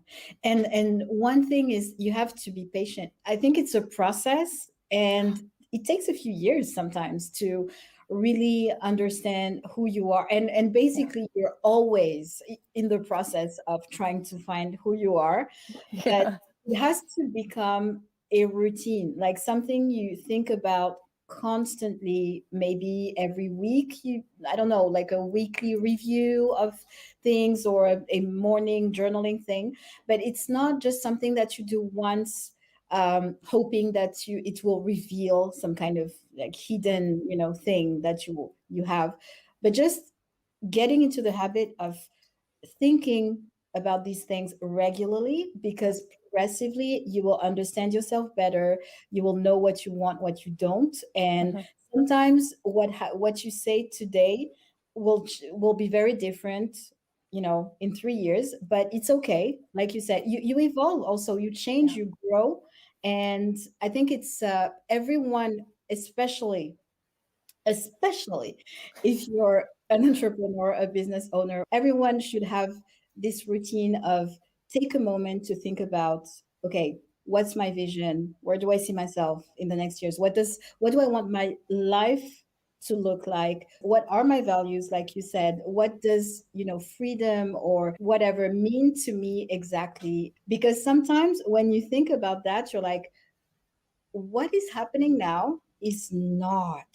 And one thing is you have to be patient. I think it's a process, and it takes a few years sometimes to really understand who you are. And basically you're always in the process of trying to find who you are, but Yeah. it has to become a routine, like something you think about constantly, maybe every week. I don't know, like a weekly review of things, or a morning journaling thing. But it's not just something that you do once, hoping that it will reveal some kind of like hidden, thing that you have, but just getting into the habit of thinking about these things regularly, because progressively you will understand yourself better. You will know what you want, what you don't. And Mhm. sometimes what you say today will be very different, in 3 years. But it's okay. Like you said, you evolve also, you change, Yeah. you grow. And I think it's everyone, especially if you're an entrepreneur, a business owner, everyone should have this routine of take a moment to think about, okay, what's my vision? Where do I see myself in the next years? What do I want my life to look like? What are my values? Like you said, what does, freedom or whatever mean to me exactly? Because sometimes when you think about that, you're like, what is happening now is not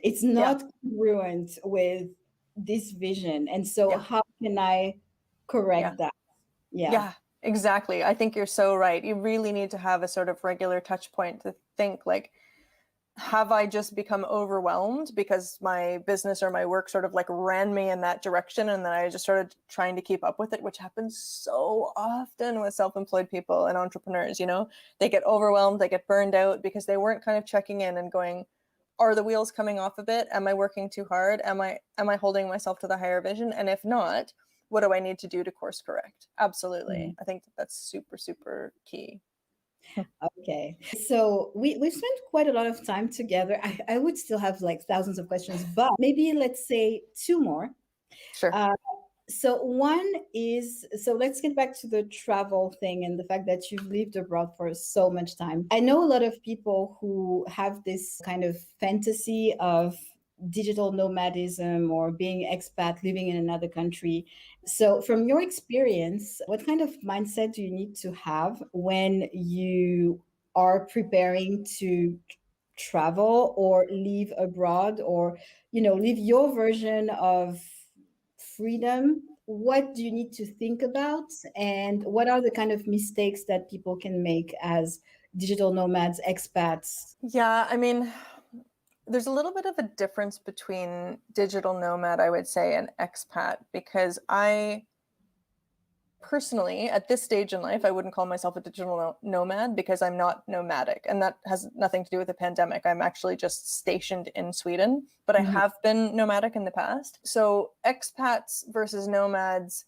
it's Yeah. not congruent with this vision. And so Yeah. how can I Yeah. correct that? Yeah. Yeah, exactly. I think you're so right. You really need to have a sort of regular touch point to think like, have I just become overwhelmed because my business or my work sort of like ran me in that direction, and then I just started trying to keep up with it, which happens so often with self-employed people and entrepreneurs. They get overwhelmed, they get burned out because they weren't kind of checking in and going, are the wheels coming off a bit? Am I working too hard? Am I holding myself to the higher vision? And if not, what do I need to do to course correct? Absolutely. I think that's super, super key. Okay. So we've spent quite a lot of time together. I would still have like thousands of questions, but maybe let's say two more. Sure. So one is, so let's get back to the travel thing and the fact that you've lived abroad for so much time. I know a lot of people who have this kind of fantasy of digital nomadism or being expat living in another country. So from your experience, what kind of mindset do you need to have when you are preparing to travel or live abroad, or live your version of freedom? What do you need to think about, and what are the kind of mistakes that people can make as digital nomads, expats? Yeah, I mean, there's a little bit of a difference between digital nomad, I would say, and expat, because I personally, at this stage in life, I wouldn't call myself a digital nomad because I'm not nomadic. And that has nothing to do with the pandemic. I'm actually just stationed in Sweden, but I have been nomadic in the past. So expats versus nomads,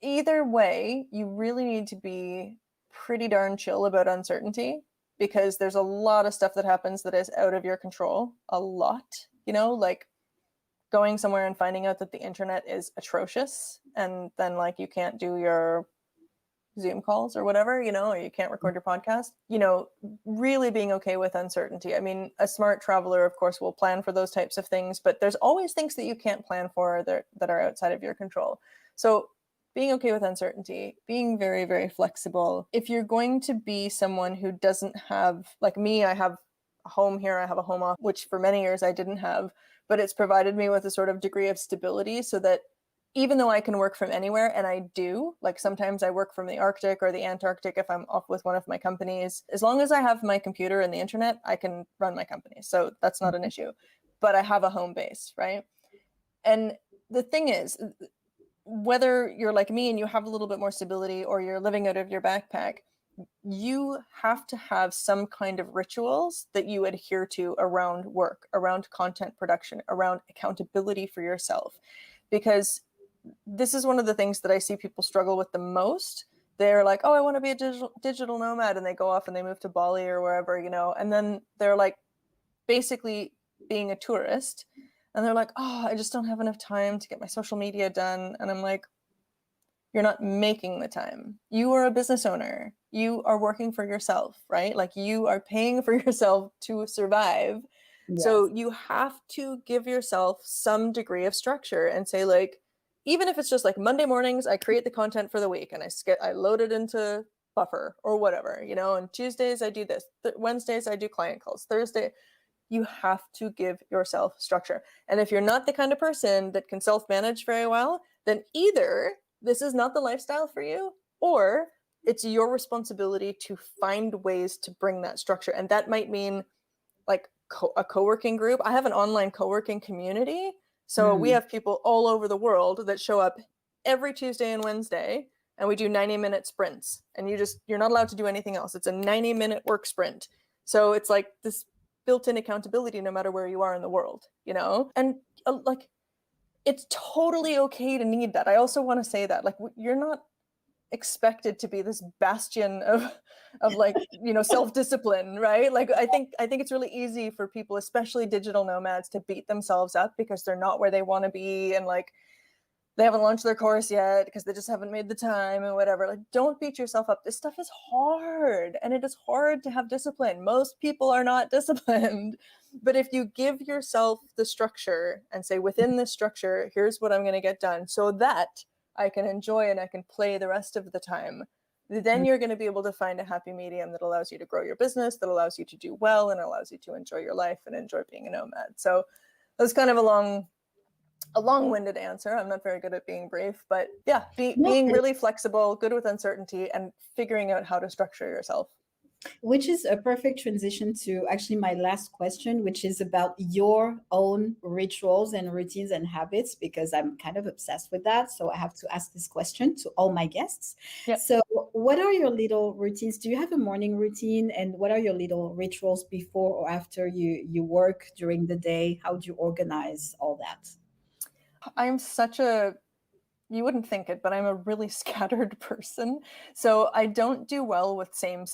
either way, you really need to be pretty darn chill about uncertainty, because there's a lot of stuff that happens that is out of your control. A lot, like going somewhere and finding out that the internet is atrocious, and then like you can't do your Zoom calls or whatever, or you can't record your podcast, really being okay with uncertainty. I mean, a smart traveler, of course, will plan for those types of things, but there's always things that you can't plan for that are outside of your control. So being okay with uncertainty, being very, very flexible. If you're going to be someone who doesn't have, like me, I have a home here, I have a home office, which for many years I didn't have, but it's provided me with a sort of degree of stability so that even though I can work from anywhere, and I do, like sometimes I work from the Arctic or the Antarctic if I'm off with one of my companies, as long as I have my computer and the internet, I can run my company. So that's not an issue, but I have a home base, right? And the thing is, whether you're like me and you have a little bit more stability or you're living out of your backpack, you have to have some kind of rituals that you adhere to around work, around content production, around accountability for yourself. Because this is one of the things that I see people struggle with the most. They're like, oh, I want to be a digital nomad. And they go off and they move to Bali or wherever, and then they're like basically being a tourist. And they're like, oh, I just don't have enough time to get my social media done. And I'm like, you're not making the time. You are a business owner. You are working for yourself, right? Like you are paying for yourself to survive. Yes. So you have to give yourself some degree of structure and say, like, even if it's just like Monday mornings, I create the content for the week and I load it into Buffer or whatever, and Tuesdays I do this, Wednesdays I do client calls, Thursday. You have to give yourself structure. And if you're not the kind of person that can self-manage very well, then either this is not the lifestyle for you, or it's your responsibility to find ways to bring that structure. And that might mean like a co-working group. I have an online co-working community. So we have people all over the world that show up every Tuesday and Wednesday, and we do 90-minute sprints. And you're not allowed to do anything else. It's a 90-minute work sprint. So it's like this built-in accountability no matter where you are in the world, and like it's totally okay to need that. I also want to say that like you're not expected to be this bastion of like self-discipline, right? Like I think it's really easy for people, especially digital nomads, to beat themselves up because they're not where they want to be, and like they haven't launched their course yet because they just haven't made the time and whatever. Like, don't beat yourself up. This stuff is hard, and it is hard to have discipline. Most people are not disciplined. But if you give yourself the structure and say, within this structure, here's what I'm going to get done so that I can enjoy and I can play the rest of the time, then you're going to be able to find a happy medium that allows you to grow your business, that allows you to do well, and allows you to enjoy your life and enjoy being a nomad. So that's kind of a long-winded answer. I'm not very good at being brief, but yeah, being really flexible, good with uncertainty, and figuring out how to structure yourself. Which is a perfect transition to actually my last question, which is about your own rituals and routines and habits, because I'm kind of obsessed with that. So I have to ask this question to all my guests. Yep. So, what are your little routines? Do you have a morning routine? And what are your little rituals before or after you work during the day? How do you organize all that? I'm such a, you wouldn't think it, but I'm a really scattered person. So I don't do well with same.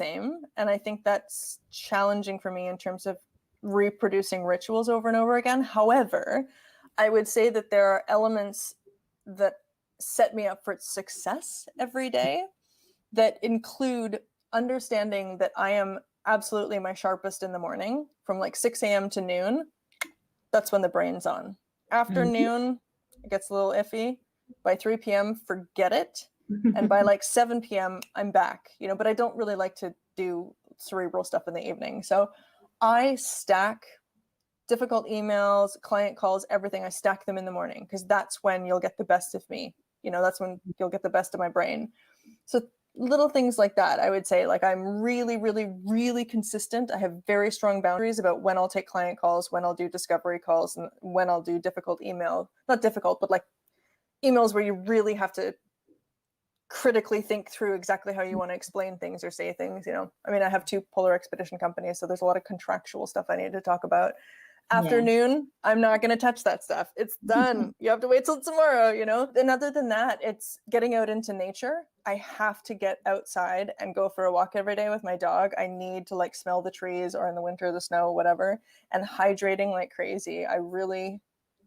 And I think that's challenging for me in terms of reproducing rituals over and over again. However, I would say that there are elements that set me up for success every day that include understanding that I am absolutely my sharpest in the morning from like 6 a.m. to noon. That's when the brain's on. Afternoon, it gets a little iffy. By 3 p.m., forget it. And by like 7 p.m., I'm back, but I don't really like to do cerebral stuff in the evening. So I stack difficult emails, client calls, everything. I stack them in the morning because that's when you'll get the best of me. That's when you'll get the best of my brain. So little things like that, I would say, like I'm really, really, really consistent. I have very strong boundaries about when I'll take client calls, when I'll do discovery calls, and when I'll do difficult email. Not difficult, but like emails where you really have to critically think through exactly how you want to explain things or say things. I mean, I have 2 polar expedition companies, so there's a lot of contractual stuff I need to talk about. Afternoon, I'm not going to touch that stuff. It's done. You have to wait till tomorrow, And other than that, it's getting out into nature. I have to get outside and go for a walk every day with my dog. I need to like smell the trees, or in the winter, the snow, whatever, and hydrating like crazy. I really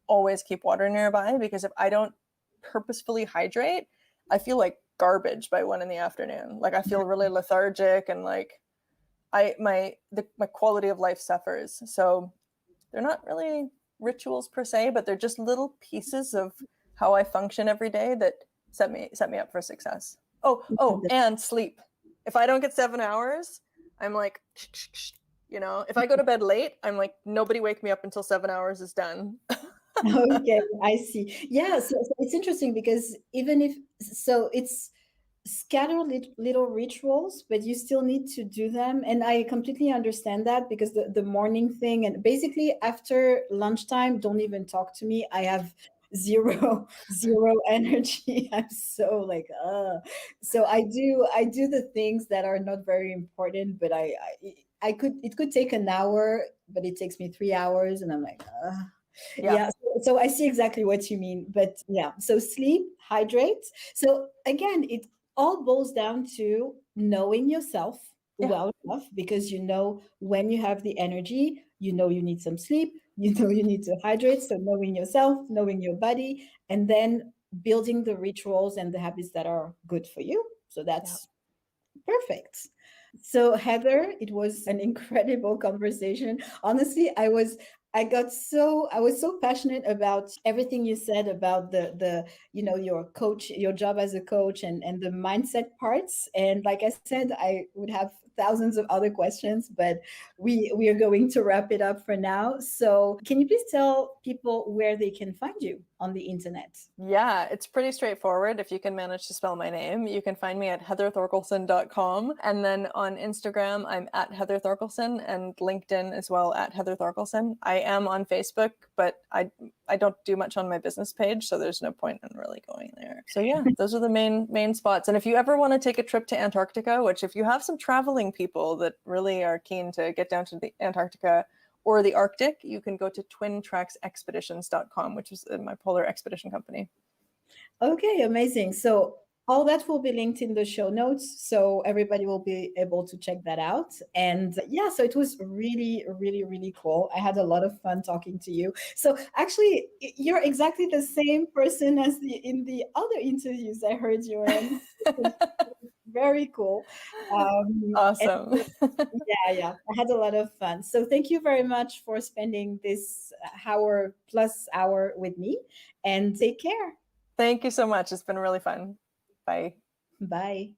always keep water nearby, because if I don't purposefully hydrate, I feel like garbage by 1 p.m. Like I feel really lethargic, and like my quality of life suffers. So they're not really rituals per se, but they're just little pieces of how I function every day that set me up for success. Oh, and sleep. If I don't get 7 hours, I'm like, if I go to bed late, I'm like, nobody wake me up until 7 hours is done. Okay, I see. Yeah, so it's interesting because it's scattered little rituals, but you still need to do them. And I completely understand that, because the morning thing, and basically after lunchtime, don't even talk to me. I have zero energy. I'm so like, so I do the things that are not very important, but it could take an hour, but it takes me 3 hours, and I'm like, yeah. So I see exactly what you mean, but yeah, so sleep, hydrate. So again, it all boils down to knowing yourself well enough, because when you have the energy, you need some sleep, you need to hydrate. So knowing yourself, knowing your body, and then building the rituals and the habits that are good for you. So that's perfect. So Heather, it was an incredible conversation. Honestly, I was so passionate about everything you said about the your your job as a coach, and the mindset parts. And like I said, I would have thousands of other questions, but we are going to wrap it up for now. So can you please tell people where they can find you on the internet? Yeah, it's pretty straightforward. If you can manage to spell my name, you can find me at heatherthorkelson.com. And then on Instagram, I'm at Heather Thorkelson, and LinkedIn as well at Heather Thorkelson. I am on Facebook, but I don't do much on my business page, so there's no point in really going there. So yeah, those are the main spots. And if you ever want to take a trip to Antarctica, which if you have some traveling people that really are keen to get down to the Antarctica or the Arctic, you can go to twintracksexpeditions.com, which is my polar expedition company. Okay, amazing. So all that will be linked in the show notes, so everybody will be able to check that out. And yeah, so it was really, really, really cool. I had a lot of fun talking to you. So actually, you're exactly the same person as in the other interviews I heard you in. Very cool. Awesome. Yeah, I had a lot of fun. So thank you very much for spending this hour with me, and take care. Thank you so much. It's been really fun. Bye. Bye.